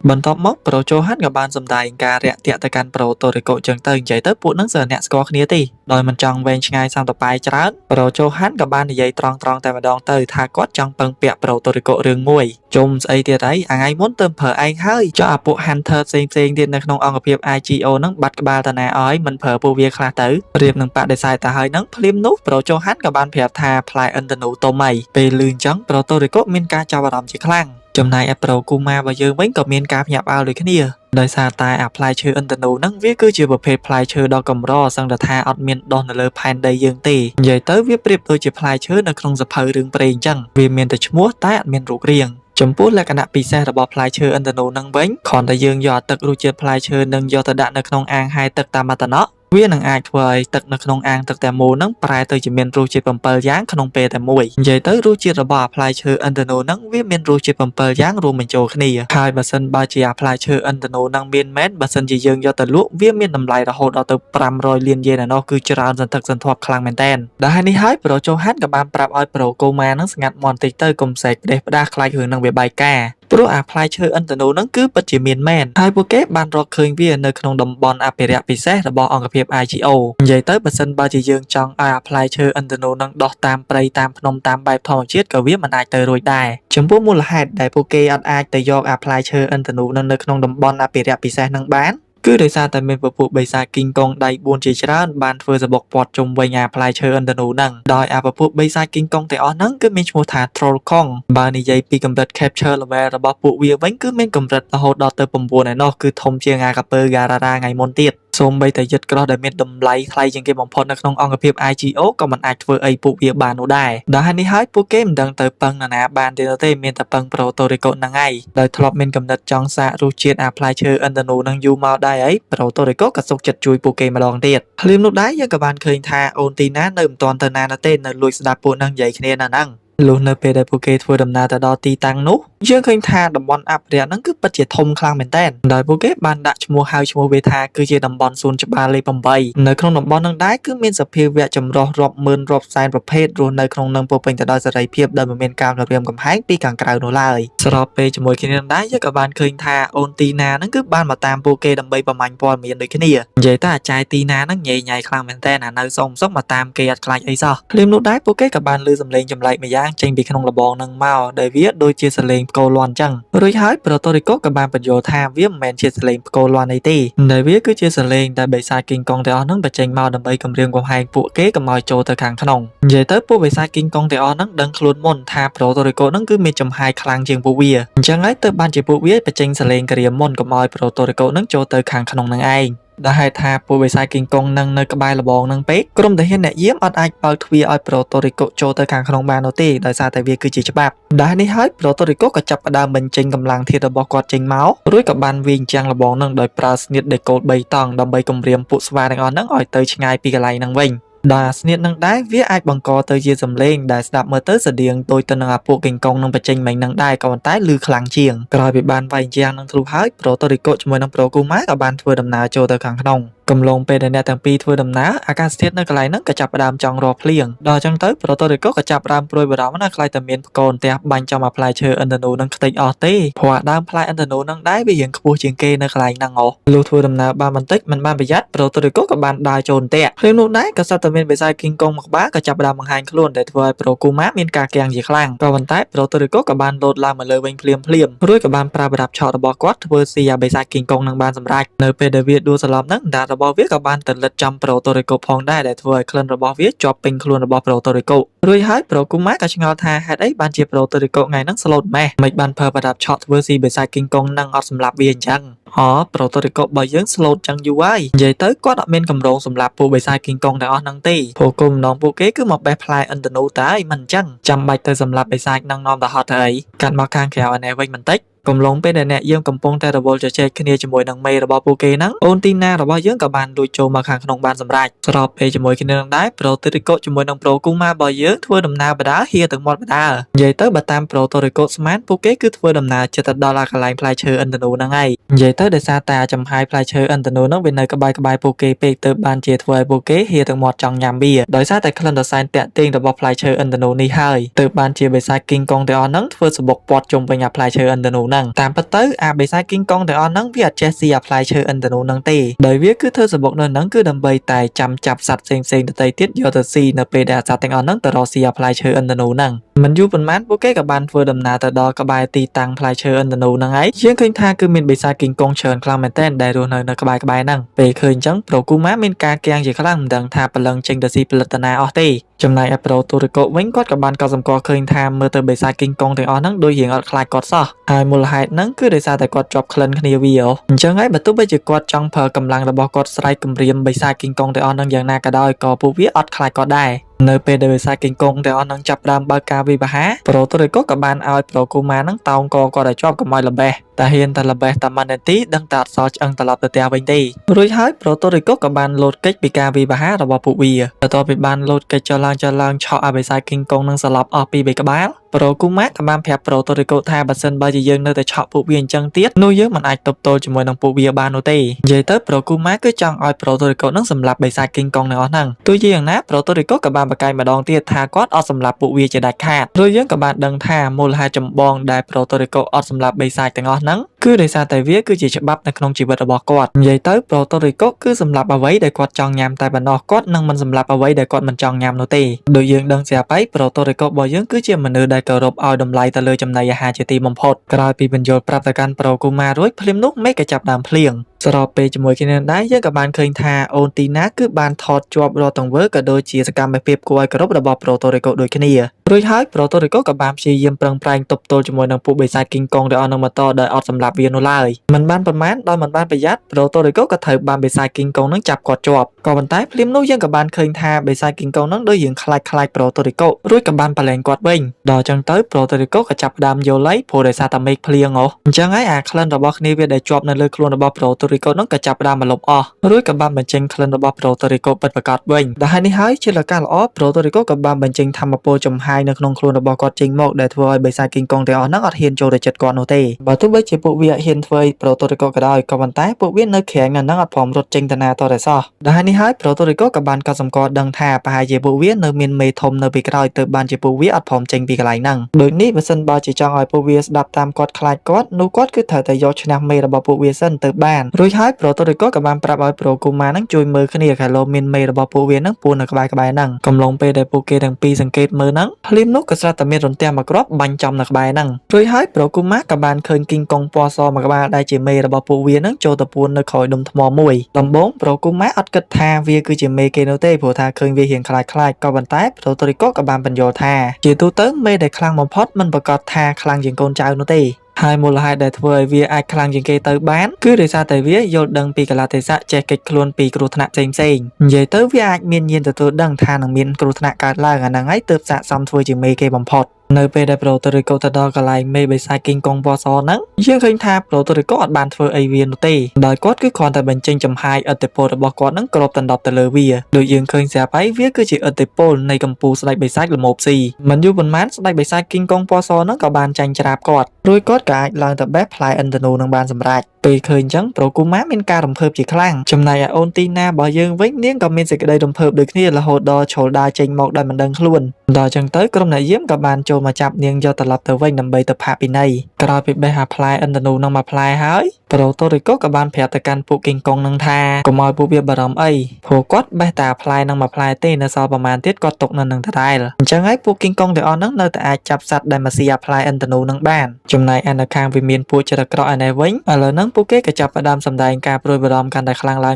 ាបន្ទាប់មកប្រូជូហានក៏បានសម្ដែងការរាក់ទាក់ទៅកាន់ប្រូតូរីកូអញ្ចឹងទៅនិយាយទៅពួកនឹងសើអ្នកស្គាល់គ្នាទេដោយមិនចង់វែងឆ្ងាយសំតប៉ាយច្រើនប្រូជូហានក៏បាននិយាយត្រង់ៗតែម្ដងទៅថាគាត់ចង់ពឹងពាក់ប្រូតូរីកូរឿងមួយជុំស្អីទៀតអីថ្ងៃមុនទៅប្រើឯងហើយចុះអាពួក Hunter ផ្សេងទៀតនៅក្នុងអង្គភាព IGO ហ្នឹងបាត់ក្បាលតាណាឲ្យមិនប្រើពួកវាខ្លះទៅប្រៀបនឹងបដិសេធទៅហើយហ្នឹងភ្លាមនោះប្រូជូហានក៏បានប្រាប់ថាផ្លែអិនតនូទុំអីពេលលឺអញ្ចឹងប្រូតូរីកូមានការចាប់អារម្មណ៍ជាខ្លាំងចំណែកឯប្រូគូម៉ារបស់យើងវិញក៏មានការភ្ញាក់ផ្អើលដូចគ្នាដោយសារតែអាផ្លែឈើឥន្ទនូហ្នឹងវាគឺជាប្រភេទផ្លែឈើដ៏កម្រសឹងតែថាអត់មានដុះនៅលើផែនដីយើងទេនិយាយទៅវាប្រៀបដូចជាផ្លែឈើនៅក្នុងសភៅរឿងព្រេងអញ្ចឹងវាមានតែឈ្មោះតែអត់មានរូបរាងចំពោះលក្ខណៈពិសេសរបស់ផ្លែឈើឥន្ទនូហ្នឹងវិញគ្រាន់តែយើងយកទឹករសជាតិផ្លែឈើនឹងយកទៅដាក់នៅក្នុងអាងហែលទឹកតាមអត្តនៈវានឹងអាចធ្វើឲ្យទឹកនៅក្នុងអាងទឹកតែមួយហ្នឹងប្រែទៅជាមានរសជាតិ7យ៉ាងក្នុងពេលតែមួយនិយាយទៅរសជាតិរបស់ផ្លែឈើឥន្ទនូហ្នឹងវាមានរសជាតិ7យ៉ាងរួមបញ្ចូលគ្នាហើយបើសិនបើជាផ្លែឈើឥន្ទនូហ្នឹងមានមែនបើសិនជាយើងយកទៅលក់វាមានតម្លៃរហូតដល់ទៅ500 លានយេនឯណោះគឺច្រើនសន្ធឹកសន្ធាប់ខ្លាំងមែនតើដែលនេះហើយប្រូជូហានក៏បានប្រាប់ឲ្យប្រូកូម៉ាហ្នឹងស្ងាត់មាត់តិចទៅកុំសេកផ្ដេសផ្ដាសខ្លាចរឿងនឹងវាបែកការ ព្រោះអាផ្លែឈើឥន្ធនូហ្នឹងគឺពិតជាមានមែនហើយពួកគេបានរកឃើញវានៅក្នុងតំបន់អភិរក្សពិសេសរបស់អង្គភាព IGO និយាយទៅបើសិនបើជាយើងចង់ឲ្យអាផ្លែឈើឥន្ធនូហ្នឹងដុះតាមព្រៃតាមភ្នំតាមបែបធម្មជាតិក៏វាមិនអាចទៅរួចដែរចំពោះមូលហេតុដែលពួកគេអត់អាចទៅយកអាផ្លែឈើឥន្ធនូហ្នឹងនៅក្នុងតំបន់អភិរក្សពិសេសហ្នឹងបានគឺដោយសារតែមានពពួកបិសាចគីងកុងដៃ4ជាច្រើនបានធ្វើសបុកព័ទ្ធជុំវិញអាផ្លែឈើឥន្ធនូហ្នឹងដោយអាពពួកបិសាចគីងកុងទាំងអស់ហ្នឹងគឺមានឈ្មោះថា Troll Kong បើនិយាយពីកម្រិត capture level របស់ពួកវាវិញគឺមានកម្រិតរហូតដល់ទៅ9ឯណោះគឺធំជាងអាកាពើ Garara ថ្ងៃមុនទៀតសូម្បីតែយិត្តក្រោះដែលមានតម្លៃថ្លៃជាងគេបំផុតនៅក្នុងអង្គភាព IGO ក៏មិនអាចធ្វើអីពួកវាបាននោះដែរដោយហេតុនេះហើយពួកគេមិនដឹងទៅពឹងណាបានទេមានតែពឹង Puerto Rico ហ្នឹងឯងដោយធ្លាប់មានកំណត់ចង់សាករសជាតិអាផ្លែឈើឥន្ធនូហ្នឹងយូរមកដែរហើយ Puerto Rico ក៏សុខចិត្តជួយពួកគេម្ដងទៀតភ្លាមនោះដែរយើងក៏បានឃើញថាអូនទីណានៅមិនទាន់ទៅណាទេនៅលួចស្ដាប់ពួកហ្នឹងនិយាយគ្នាណាហ្នឹងលុះនៅពេលដែលពួកគេធ្វើដំណើរទៅដល់ទីតាំងនោះយើងឃើញថាតំបន់អភិរក្សហ្នឹងគឺពិតជាធំខ្លាំងមែនទែនដោយពួកគេបានដាក់ឈ្មោះហៅឈ្មោះវាថាគឺជាតំបន់សួនច្បារលេខ8នៅក្នុងតំបន់ហ្នឹងដែរគឺមានសភាវៈចម្រុះរាប់ម៉ឺនរាប់សែនប្រភេទរស់នៅក្នុងនឹងពោពេញទៅដោយសេរីភាពដោយមិនមានការគំរាមកំហែងពីខាងក្រៅនោះឡើយស្របពេលជាមួយគ្នានឹងដែរយើងក៏បានឃើញថាអូនទីណាហ្នឹងគឺបានមកតាមពួកគេដើម្បីប្រមាញ់ព័ត៌មានដូចគ្នានិយាយទៅអាចែទីណាហ្នឹងញ៉ៃញ៉ៃខ្លាំងមែនទែនអានៅសុំមកតាមគេអត់ខ្លាចអីសោះភ្លាមនោះដែរពួកគេក៏បានឮសំឡេងចម្លែកម្យ៉ាងចេញពីក្នុងលបងនឹងមកដែលវាដូចជាសលេងផ្គរលាន់អញ្ចឹងរួចហើយ Puerto Rico ក៏បានបញ្យល់ថាវាមិនមែនជាសលេងផ្គរលាន់អីទេដែលវាគឺជាសលេងដែលបិសាចគីងកុងទាំងអស់ហ្នឹងបញ្ចេញមកដើម្បីគំរាមកំហែងពួកគេកុំឲ្យចូលទៅខាងក្នុងនិយាយទៅពួកបិសាចគីងកុងទាំងអស់ហ្នឹងដឹងខ្លួនមុនថា Puerto Rico ហ្នឹងគឺមានចំហាយខ្លាំងជាងពួកវាអញ្ចឹងហើយទើបបានជាពួកវាបញ្ចេញសលេងក្រៀមមុនកុំឲ្យ Puerto Rico ហ្នឹងចូលទៅខាងក្នុងហ្នឹងឯងដែលហេតុថាពួកបិសាចគីងកុងនឹងនៅក្បែរលបងនឹងពេកក្រុមទាហានអ្នកយាមអត់អាចបើកទ្វារឲ្យ Puerto Rico ចូលទៅខាងក្នុងបាននោះទេដោយសារតែវាគឺជាច្បាប់ដែលនេះហើយ Puerto Rico ក៏ចាប់ផ្ដើមបញ្ចេញកម្លាំងធាតុរបស់គាត់ចេញមករួចក៏បានវាយចាំងលបងនឹងដោយប្រើស្នៀតដេកូល3តង់ដើម្បីគំរាមពួកស្វាទាំងអស់ហ្នឹងឲ្យទៅឆ្ងាយពីកន្លែងហ្នឹងវិញដែលស្នៀតនឹងដែរវាអាចបង្កទៅជាសំឡេងដែលស្ដាប់មើលទៅស្តៀងដូចទៅនឹងអាពួកគីងកុងនឹងបញ្ចេញមិញនឹងដែរក៏ប៉ុន្តែឮខ្លាំងជាងក្រោយពីបានវាយជាងនឹងទ្រុបហើយ Puerto Rico ជាមួយនឹង Pro Kuma ក៏បានធ្វើដំណើរចូលទៅខាងក្នុងកំឡុងពេលដែលអ្នកទាំងពីរធ្វើដំណើរអាកាសធាតុនៅកន្លែងហ្នឹងក៏ចាប់ផ្ដើមចង់រកភ្លៀងដល់អញ្ចឹងទៅ Puerto Rico ក៏ចាប់ផ្ដើមព្រួយបារម្ភណាខ្លាចតែមានផ្គរផ្ទះបាញ់ចំអាផ្លែឈើឥន្ធនូនឹងខ្ទេចអស់ទេព្រោះអាដើមផ្លែឥន្ធនូនឹងដែរវារៀងខ្ពស់ជាងគេនៅកន្លែងហ្នឹងលុះធ្វើដំណើរបានបន្តិចមិនបានប្រយ័ត្ន Puerto Rico ក៏បានដើរចូលផ្ទះភ្លាមនោះដែរក៏សត្វតែមានបិសាចគីងកុងមកក្បាលក៏ចាប់ផ្ដើមបង្ហាញខ្លួនដែលធ្វើឲ្យ Pro Kuma មានការគាំងជាខ្លាំងក៏ប៉ុន្តែ Puerto Rico ក៏បានលោតឡើងមកលើវិញភ្លាមរួចក៏បានប្រើប្រដាប់ឆក់របស់គាត់ធ្វើស៊ីអាបិសាចគីងកុងនឹងបានសម្រេចនៅពេលដែលវាដួលសន្លប់ហ្នឹងដាតរបស់វាក៏បានលិតចំ Puerto Rico ផងដែរដែលធ្វើឲ្យក្លិនរបស់វាជាប់ពេញខ្លួនរបស់ Puerto Rico រួចហើយ Pro Kuma ក៏ឆ្ងល់ថាហេតុអីបានជា Puerto Rico ថ្ងៃហ្នឹងស្លូតម៉េះមិនបានប្រើប្រដាប់ឆក់ធ្វើស៊ីបិសាចគីងកុងនឹងអត់សម្លាប់វាអញ្ចឹងPuerto Rico របស់យើងស្លូតចឹងយូរហើយនិយាយទៅគាត់អត់មានកម្រងសម្រាប់ពួកបិសាចគីងកុងទាំងអស់ហ្នឹងទេព្រោះគុំម្ដងពួកគេគឺមកបេះផ្លែឥន្ធនូតែមិនអញ្ចឹងចាំបាច់ទៅសម្រាប់បិសាចនឹងនាំទៅហត់ទៅអីកាត់មកខាងក្រៅឯនេះវិញបន្តិចកំឡុងពេលដែលអ្នកយើងកំពុងតែរវល់ជជែកគ្នាជាមួយនឹងមេរបស់ពួកគេហ្នឹងអូនទីណារបស់យើងក៏បានលួចចូលមកខាងក្នុងបានសម្រេចស្របពេលជាមួយគ្នានឹងដែរ Puerto Rico ជាមួយនឹង Pro Kuma របស់យើងធ្វើដំណើរបដាហៀទៅមាត់បដានិយាយទៅបើតាម Puerto Rico ស្មានពួកគេគឺធ្វើដំណើរជិតទៅដល់កន្លែងផ្លែឈើឥន្ធនូហ្នឹងហើយនិយាយទៅដោយសារតែចំហាយផ្លែឈើឥន្ធនូហ្នឹងវានៅក្បែរពួកគេពេកទៅបានជាធ្វើឲ្យពួកគេហៀទៅមាត់ចង់ញ៉ាំវាដោយសារតែក្លិនរសែនតាក់ទាញរបស់ផ្លែឈើឥន្ធនូនេះហើយទៅបានជាបិសាចគីងកុងទាំងអស់ហ្នឹងធ្វើសបុកព័ទ្ធជុំវិញអាផ្លែឈើឥន្ធនូហ្នឹងតាមពិតទៅអាបិសាចគីងកុងទាំងអស់ហ្នឹងវាអត់ចេះស៊ីអាផ្លែឈើឥន្ធនូហ្នឹងទេដោយវាគឺធ្វើសបុកនៅហ្នឹងគឺដើម្បីតែចាំចាប់សត្វផ្សេងៗដទៃទៀតយកទៅស៊ីនៅពេលដែលសត្វទាំងអស់ហ្នឹងទៅរកស៊ីអាផ្លែឈើឥន្ធនូហ្នឹងមិនយូរប៉ុន្មានពួកគេក៏បានធ្វើដំណើរទៅដល់ក្បែរទីតាំងផ្លែឈើឥន្ធនូហ្នឹងហើយយើងឃើញថាគឺមានបិសាចគីងកុងច្រើនខ្លាំងមែនទែនដែលរស់នៅក្បែរហ្នឹងពេលឃើញអញ្ចឹង Pro Kuma មានការគាំងជាខ្លាំងមិនដឹងថាប្រឡឹងចេញទៅស៊ីផលិតណាអស់ទេចំណែកឯ Puerto Rico វិញគាត់ក៏បានកត់សម្គាល់ឃើញថាមើលទៅបិសាចគីងកុងទាំងអស់ហ្នឹងដូចរៀងអត់ខ្លាចគាត់សោះហើយមូលហេតុហ្នឹងគឺដោយសារតែគាត់ជាប់ក្លិនគ្នាវាអញ្ចឹងហើយបើទោះបីជាគាត់ចង់ប្រើកម្លាំងរបស់គាត់ស្រែកគំរាមបិសាចគីងកុងទាំងអស់ហ្នឹងយ៉ាងណាក៏ដោយក៏ពួកវាអត់ខ្លាចគាត់ដែរនៅពេលដែលបិសាចគីងកុងទាំងអស់ហ្នឹងចាប់ផ្ដើមបើកការវិវហា Puerto Rico ក៏បានឲ្យ Pro Kuma ហ្នឹងតោងកគាត់ឲ្យជាប់កុំឲ្យល្បេះ តែហ៊ានតែល្បេះតែមួយនាទីដឹងតែអត់សល់ឆ្អឹងត្រឡប់ទៅផ្ទះវិញទេរួចហើយប្រូតូរីកូក៏បានលោតគេចពីការវាយប្រហាររបស់ពួកវាបន្ទាប់ពីបានលោតគេចចុះឡើងឆក់ឲ្យបិសាចគីងកុងនឹងសន្លប់អស់ពី3ក្បាលប្រូគូម៉ាក៏បានប្រាប់ប្រូតូរីកូថាបើសិនបើជាយើងនៅតែឆក់ពួកវាអញ្ចឹងទៀតនោះយើងមិនអាចទប់ទល់ជាមួយនឹងពួកវាបាននោះទេនិយាយទៅប្រូគូម៉ាគឺចង់ឲ្យប្រូតូរីកូនឹងសម្លាប់បិសាចគីងកុងទាំងអស់ហ្នឹងទោះជាយ៉ាងណាប្រូតូរីកូក៏បានប្រកែកម្ដងទៀតថាគាត់អត់សម្លាប់ពួកវាជាដាច់ខាតរួចយើងក៏បានដឹងថាមូលហេតុចម្បងដែលប្រូតូរីកូអត់សម្លាប់បិសាចទាំងអស់ហ្នឹងគឺដោយសារតែវាគឺជាច្បាប់នៅក្នុងជីវិតរបស់គាត់និយាយទៅប្រូតូរីកូគឺសម្លាប់អ្វីដែលគាត់ចង់ញ៉ាំតែប៉ុណ្ណោះគាត់នឹងមិនសម្លាប់អ្វីដែលគាត់មិនចង់ញ៉ាំនោះទេដូចយើងដឹងស្រាប់ហើយប្រូតូរីកូរបស់យើងគឺជាមនុស្សដែលគោរពឲ្យតម្លៃទៅលើចំណីអាហារជាទីបំផុតក្រោយពីបញ្យល់ប្រាប់ទៅកាន់ប្រូគូម៉ារួចភ្លាមនោះមេឃក៏ចាប់ដើមភ្លៀងស្របពេលជាមួយគ្នាដែរយើងក៏បានឃើញថាអូនទីណាគឺបានថតជាប់រាល់ទង្វើក៏ដូចជាសកម្មភាពគួរឲ្យគោរពរបស់ប្រូតូរីកូដូចគ្នារួចហើយប្រូតូរីកូក៏បានព្យាយាមប្រឹងប្រែងទប់ទល់ជាមួយនឹងពួកបិសាចគីងកុងទាំងអស់នឹងបន្តដោយអត់សម្លាប់វានោះឡើយមិនបានប្រមាណដោយមិនបានប្រយ័ត្នប្រូតូរីកូក៏ត្រូវបានបិសាចគីងកុងនឹងចាប់គាត់ជាប់ក៏ប៉ុន្តែភ្លាមនោះយើងក៏បានឃើញថាបិសាចគីងកុងនឹងដូចយើងខ្លាចប្រូតូរីកូរួចក៏បានប្រឡែងគាត់វិញដល់អញ្ចឹងទៅប្រូតូរីកូក៏ចាប់ផ្ដើមយល់ហើយព្រោះដោយសារតែមេឃភ្លៀងអញ្ចឹងហើយអាក្លិនរបស់គ្នាវាដែលជាប់នៅលើខ្លួនរបស់ប្រូតូរីកូនឹងក៏ចាប់ផ្ដើមមកលុបអស់រួចក៏បានបញ្ចេញក្លិនរបស់ប្រូតូរីកូពិតប្រាកដវិញដែលហើយនេះហើយជាលការល្អប្រូតូរីកូក៏បានបញ្ចេញធម្មពលចំហាយនៅក្នុងខ្លួនរបស់គាត់ចេញមកដែលធ្វើឲ្យបិសាចគីងកុងទាំងអស់ហ្នឹងអត់ហ៊ានចូលទៅជិតគាត់នោះទេបើទោះបីជាពួកវាហ៊ានធ្វើឲ្យប្រូតូរីកូក៏ដោយក៏ប៉ុន្តែពួកវានៅក្រាញនៅហ្នឹងអត់ព្រមរត់ចេញទៅណាតតែសោះដែលហើយនេះហើយប្រូតូរីកូក៏បានកត់សម្គាល់ដឹងថាប្រហែលជាពួកវានៅមានមេធំនៅពីក្រោយទៅបានជាពួកវាអត់ព្រមចេញពីកន្លែងហ្នឹងដូចនេះបើសិនបើជាចង់ឲ្យពួកវាស្ដាប់តាមគាត់ខ្លាចគាត់នោះគាត់គឺត្រូវតែយកឈ្នះមេរបស់ពួកវាសិនទៅបានរួចហើយប្រូតូរីកូក៏បានប្រាប់ឲ្យប្រូគូម៉ាហ្នឹងជួយមើលគ្នាកាលមានមេរបស់ពួកវាហ្នឹងពួននៅក្បែរហ្នឹងកំឡុងពេលដែលពួកគេទាំងពីរសង្កេតមើលហ្នឹងភ្លាមនោះក៏ស្រាប់តែមានរន្ទះមួយគ្រាប់បាញ់ចំនៅក្បែរហ្នឹងរួចហើយប្រូគូម៉ាក៏បានឃើញគីងកុងពណ៌សមួយក្បាលដែលជាមេរបស់ពួកវាហ្នឹងចូលទៅពួននៅក្រោយដុំថ្មមួយដំបូងប្រូគូម៉ាអត់គិតថាវាគឺជាមេគេនោះទេព្រោះថាឃើញវារៀងខ្លាចក៏ប៉ុន្តែប្រូតូរីកូក៏បានបញ្យល់ថាជាទូទៅមេដែលខ្លាំងបំផុតមិនប្រកាសថាខ្លាំងជាងកូនចៅនោះទេហើយមូលហេតុដែលធ្វើឲ្យវាអាចខ្លាំងជាងគេទៅបានគឺដោយសារតែវាយល់ដឹងពីកលៈទេសៈចេះគេចខ្លួនពីគ្រោះថ្នាក់ផ្សេងនិយាយទៅវាអាចមានញាណទទួលដឹងថានឹងមានគ្រោះថ្នាក់កើតឡើងអាហ្នឹងហើយទើបស័ក្តិសមធ្វើជាមេគេបំផុតនៅពេលដែលប្រូតូរីកូទៅដល់កន្លែងមេបិសាចគីងកុងពណ៌សហ្នឹងយើងឃើញថាប្រូតូរីកូអត់បានធ្វើអីវានោះទេដោយគាត់គឺគ្រាន់តែបញ្ចេញចំហាយឥទ្ធិពលរបស់គាត់ហ្នឹងគ្របដណ្ដប់ទៅលើវាដូចយើងឃើញស្រាប់ហើយវាគឺជាឥទ្ធិពលនៃកម្ពុជាស្ដេចបិសាចល្មោបស៊ីមិនយូរប៉ុន្មានស្ដេចបិសាចគីងកុងពណ៌សហ្នឹងក៏បានចាញ់ច្រាបគាត់រួចគាត់ក៏អាចឡើងទៅបេះផ្លែឥន្ធនូនឹងបានសម្រេចពេលឃើញអញ្ចឹងប្រូគូម៉ាមានការរំភើបជាខ្លាំងចំណែកឯអូនទីណារបស់យើងវិញនាងក៏មានសេចក្តីរំភើបដូចគ្នារហូតដល់ឈលដើរចេញមកដោយមិនដឹងខ្លួនដល់អញ្ចឹងទៅក្រុមអ្នកយាមក៏បានចូលមកចាប់នាងយកត្រឡប់ទៅវិញដើម្បីទៅផាកពិន័យក្រោយពីបេះអាផ្លែឥន្ធនូនឹងមកផ្លែហើយប្រូតូរីកូក៏បានប្រាប់ទៅកាន់ពួកគីងកុងនឹងថាកុំឲ្យពួកវាបារម្ភអីព្រោះគាត់បេះតែផ្លែនឹងមកផ្លែទេនៅសល់ប្រហែលទៀតគាត់ຕົកនៅនឹងដដែលអញ្ចឹងហើយពួកគីងកុងទាំងអស់ហ្នឹងនៅតែអាចចាប់សត្វដែលមកស៊ីអាផ្លែឥន្ធនូនឹងបានចំណែកឯនៅខាងវិមានពួកចិត្តអាក្រក់ឯនេះវិញឥឡូវហ្នឹងពួកគេក៏ចាប់ផ្ដើមសម្ដែងការព្រួយបារម្ភកាន់តែខ្លាំងឡ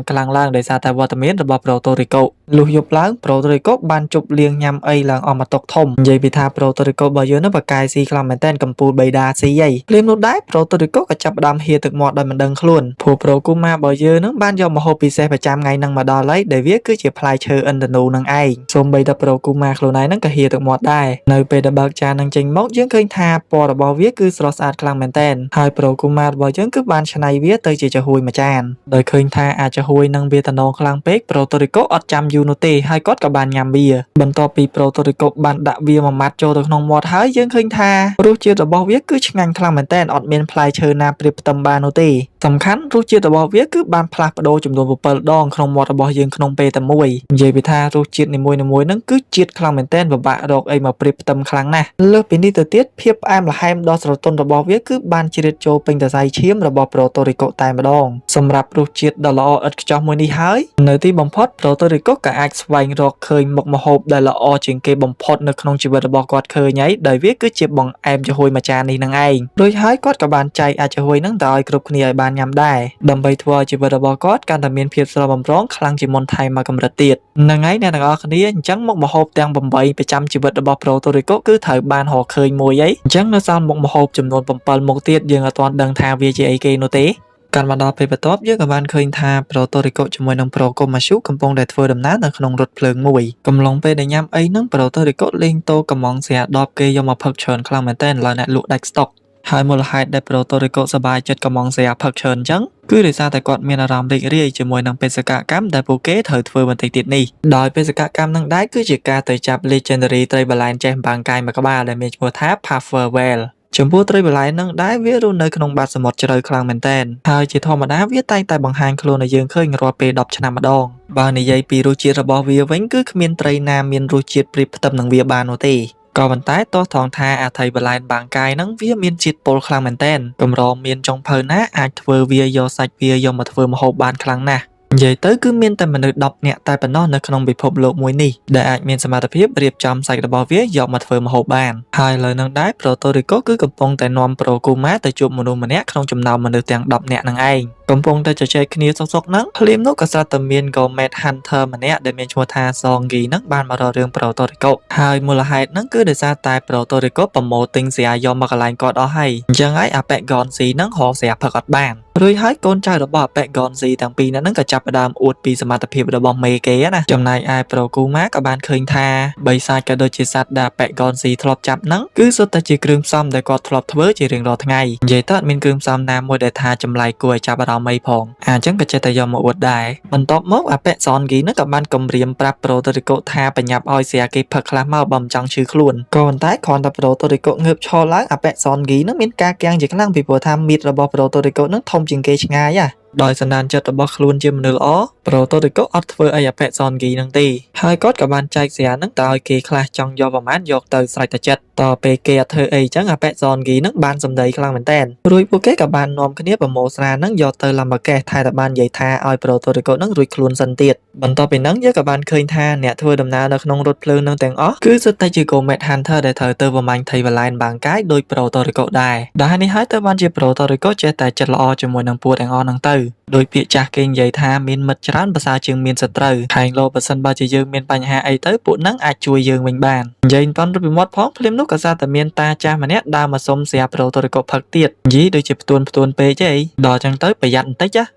ើងដោយសារតែវត្តមានរបស់ប្រូតូរីកូលុះយប់ឡើងប្រូតូរីកូបានជប់លៀងញ៉ាំអីឡើងអស់មកតុកធំនិយាយពីថាប្រូតូរីកូរបស់យើងនឹងបកាយស៊ីខ្លាំងមែនតើកំពូលបៃតាស៊ីអីភ្លាមនោះដែរប្រូតូរីកូក៏ចាប់ផ្ដើមហៀទឹកមាត់ដោយមិនដឹងខ្លួនព្រោះប្រូគូម៉ារបស់យើងនឹងបានយកម្ហូបពិសេសប្រចាំថ្ងៃនឹងមកដល់ហើយដែលវាគឺជាផ្លែឈើឥន្ធនូនឹងឯងសូម្បីតែប្រូគូម៉ាខ្លួនឯងនឹងក៏ហៀទឹកមាត់ដែរនៅពេលដែលបើកចាននឹងចេញមកយើងឃើញថាពណ៌របស់វាគឺស្រស់ស្អាតខ្លាំងមែនតើហើយប្រូគូម៉ារបស់យើងគឺបានច្នៃវាទៅជាចាហួយមួយចានដោយឃើញថាអាចចាហួយនឹងវាតំណងខ្លាំងពេកប្រូតូរីកូអត់ចាំយូរនោះទេហើយគាត់ក៏បានញ៉ាំវាបន្ទាប់ពីប្រូតូរីកូបានដាក់វាមួយម៉ាត់ចូលទៅក្នុងមាត់ហើយយើងឃើញថារសជាតិរបស់វាគឺឆ្ងាញ់ខ្លាំងមែនតើអត់មានផ្លែឈើណាប្រៀបផ្ទឹមបាននោះទេសំខាន់រសជាតិរបស់វាគឺបានផ្លាស់ប្ដូរចំនួន7ដងក្នុងមាត់របស់យើងក្នុងពេលតែមួយនិយាយពីថារសជាតិនីមួយៗហ្នឹងគឺជាតិខ្លាំងមែនតើពិបាករកអីមកប្រៀបផ្ទឹមខ្លាំងណាស់លើសពីនេះទៅទៀតភាពផ្អែមល្ហែមដ៏ស្រទន់របស់វាគឺបានជ្រៀតចូលពេញសរសៃឈាមរបស់ប្រូតូរីកូតែម្ដងសម្រាប់រសជាតិដ៏ល្អឥតខ្ចោះមួយនេះហើយនៅទីបំផុតប្រូតូរីកូក៏អាចស្វែងរកឃើញមុខម្ហូបដែលល្អជាងគេបំផុតនៅក្នុងជីវិតរបស់គាត់ឃើញហើយដោយវាគឺជាបង្អែមចាហួយមួយចាននេះនឹងឯងរួចហើយគាត់ក៏បានចែកអាចចាហួយហ្នឹងទៅឲ្យគ្រប់គ្នាឲ្យបានញ៉ាំដែរដើម្បីធ្វើឲ្យជីវិតរបស់គាត់កាន់តែមានភាពស្រស់បំព្រងខ្លាំងជាងមុនថែមមកកម្រិតទៀតហ្នឹងហើយអ្នកទាំងអស់គ្នាអញ្ចឹងមុខម្ហូបទាំង8ប្រចាំជីវិតរបស់ប្រូតូរីកូគឺត្រូវបានរកឃើញមួយហើយអញ្ចឹងនៅសល់មុខម្ហូបចំនួន7មុខទៀតយើងអត់ទាន់ដឹងថាវាជាអីគេនោះទេកាន់មកដល់ពេលបន្ទាប់យើងក៏បានឃើញថាប្រូតូរីកូជាមួយនឹងប្រូកូម៉ាស៊ូកំពុងតែធ្វើដំណើរនៅក្នុងរថភ្លើងមួយកំឡុងពេលដែលញ៉ាំអីហ្នឹងប្រូតូរីកូលេងតូកំងស្រាដបគេយកមកផឹកច្រើនខ្លាំងមែនទែនឡើយអ្នកលក់ដាច់ស្តុក ហើយមូលហេតុដែលប្រូតូរីកូសប្បាយចិត្តកំងសៀផឹកច្រើនអញ្ចឹងគឺដោយសារតែគាត់មានអារម្មណ៍រីករាយជាមួយនឹងបេសកកម្មដែលពួកគេត្រូវធ្វើបន្តិចទៀតនេះដោយបេសកកម្មនឹងដែរគឺជាការទៅចាប់ Legendary ត្រីបលែនចេះបាំងកាយមួយក្បាលដែលមានឈ្មោះថា Puffer Whale ចំពោះត្រីបលែននឹងដែរវារស់នៅក្នុងបាតសមុទ្រជ្រៅខ្លាំងមែនទែនហើយជាធម្មតាវាតែងតែបង្ហាញខ្លួនឲ្យយើងឃើញរាល់ពេល10ឆ្នាំម្ដងបើនិយាយពីរសជាតិរបស់វាវិញគឺគ្មានត្រីណាមានរសជាតិប្រៀបផ្ទឹមនឹងវាបាននោះទេក៏ប៉ុន្តែទោះថងថាអាថៃបលែនបាំងកាយហ្នឹងវាមានជាតិពុលខ្លាំងមែនទែនកម្រមានចុងភៅណាអាចធ្វើវាយកសាច់វាយកមកធ្វើម្ហូបបានខ្លាំងណាស់និយាយទៅគឺមានតែមនុស្ស10នាក់តែប៉ុណ្ណោះនៅក្នុងពិភពលោកមួយនេះដែលអាចមានសមត្ថភាពរៀបចំសាច់របស់វាយកមកធ្វើម្ហូបបានហើយលើនឹងដែរប្រូតូរីកូគឺកំពុងតែនាំប្រូកូម៉ាទៅជួបមនុស្សម្នាក់ក្នុងចំណោមមនុស្សទាំង10នាក់នឹងឯងកំពុងតែជជែកគ្នាសុកៗហ្នឹងភ្លាមនោះក៏ស្រាប់តែមាន Gourmet Hunter ម្នាក់ដែលមានឈ្មោះថា Songi ហ្នឹងបានមករករឿងប្រូតូរីកូហើយមូលហេតុហ្នឹងគឺដោយសារតែប្រូតូរីកូប្រម៉ូទិញស្រាយកមកកន្លែងគាត់អស់ហើយអញ្ចឹងហើយអាប៉ែក Gonzi ហ្នឹងរកស្រាផឹកអត់បានរួចហើយកូនចៅរបស់អាប៉ែក Gonzi ទាំងពីរនាក់ហ្នឹងក៏ចាប់ផ្ដើមអួតពីសមត្ថភាពរបស់មេគេណាចំណែកឯប្រូគូម៉ាក៏បានឃើញថាបិសាចក៏ដូចជាសត្វដែលអាប៉ែក Gonzi ធ្លាប់ចាប់ហ្នឹងគឺសុទ្ធតែជាគ្រឿងផ្សំដែលគាត់ធ្លាប់ធ្វើជារៀងរាល់ថ្ងៃនិយាយទៅអត់មានគ្រឿងផ្សំណាមួយដែលថាចម្លែកគួរឲ្យចាប់អារម្មណ៍អីផងអញ្ចឹងក៏ចេះតែយកមកអួតដែរបន្ទាប់មកអាប៉ែក Songi ហ្នឹងក៏បានគំរាមប្រាប់ប្រូតូរីកូថាបញ្ញាប់ឲ្យស្រាគេផឹកខ្លះមកបើមិនចង់ឈឺខ្លួនក៏ប៉ុន្តែគ្រាន់តែប្រូតូរីកូងើបឈរឡើងអាប៉ែក Songi ហ្នឹងមានការគាំងជាខ្លាំងពីព្រោះថាមីតរបស់ប្រូតូរីកូហ្នឹងធំជាងគេឆ្ងាយដោយសន្តានចិត្តរបស់ខ្លួនជាមនុស្សល្អប្រូតូរីកូអត់ធ្វើអីអាប៉ែក Songi ហ្នឹងទេហើយគាត់ក៏បានចែកស្រាហ្នឹងទៅឲ្យគេខ្លះចង់យកប្រមាណយកទៅស្រេចតែចិត្តតពេលគេអត់ធ្វើអីចឹងអាប៉ែក Songi ហ្នឹងបានសម្ដីខ្លាំងមែនតើរួចពួកគេក៏បាននាំគ្នាប្រមូលស្រាហ្នឹងយកទៅឡាំបាកេសថែតែបាននិយាយថាឲ្យប្រូតូរីកូហ្នឹងរួចខ្លួនសិនទៀតបន្ទាប់ពីហ្នឹងយើងក៏បានឃើញថាអ្នកធ្វើដំណើរនៅក្នុងរថភ្លើងហ្នឹងទាំងអស់គឺសុទ្ធតែជា Gourmet Hunter ដែលត្រូវទៅប្រមាញ់ថៃវ៉ាឡែនបាំងកាយដោយប្រូតូរីកូដែរដែលនេះហើយទៅបានជាប្រូតូរីកូចេះតែចិត្តល្អជាមួយនឹងពួកទាំងអស់ហ្នឹងទៅដោយពាក្យចាស់គេនិយាយថាមានមិត្តច្រើនប្រសើរជាងមានសត្រូវខែងលោបើសិនបើជាយើងមានបញ្ហាអីទៅពួកហ្នឹងអាចជួយយើងវិញបាននិយាយមិនតាន់រពីមាត់ផងភ្លាមនោះក៏សារតែមានតាចាស់ម្នាក់ដើរមកសុំស្រាប្រូតូរីកូផឹកទៀតនិយាយដូចជាផ្ទួនពេកអីដល់ចឹងទៅប្រយ័ត្នប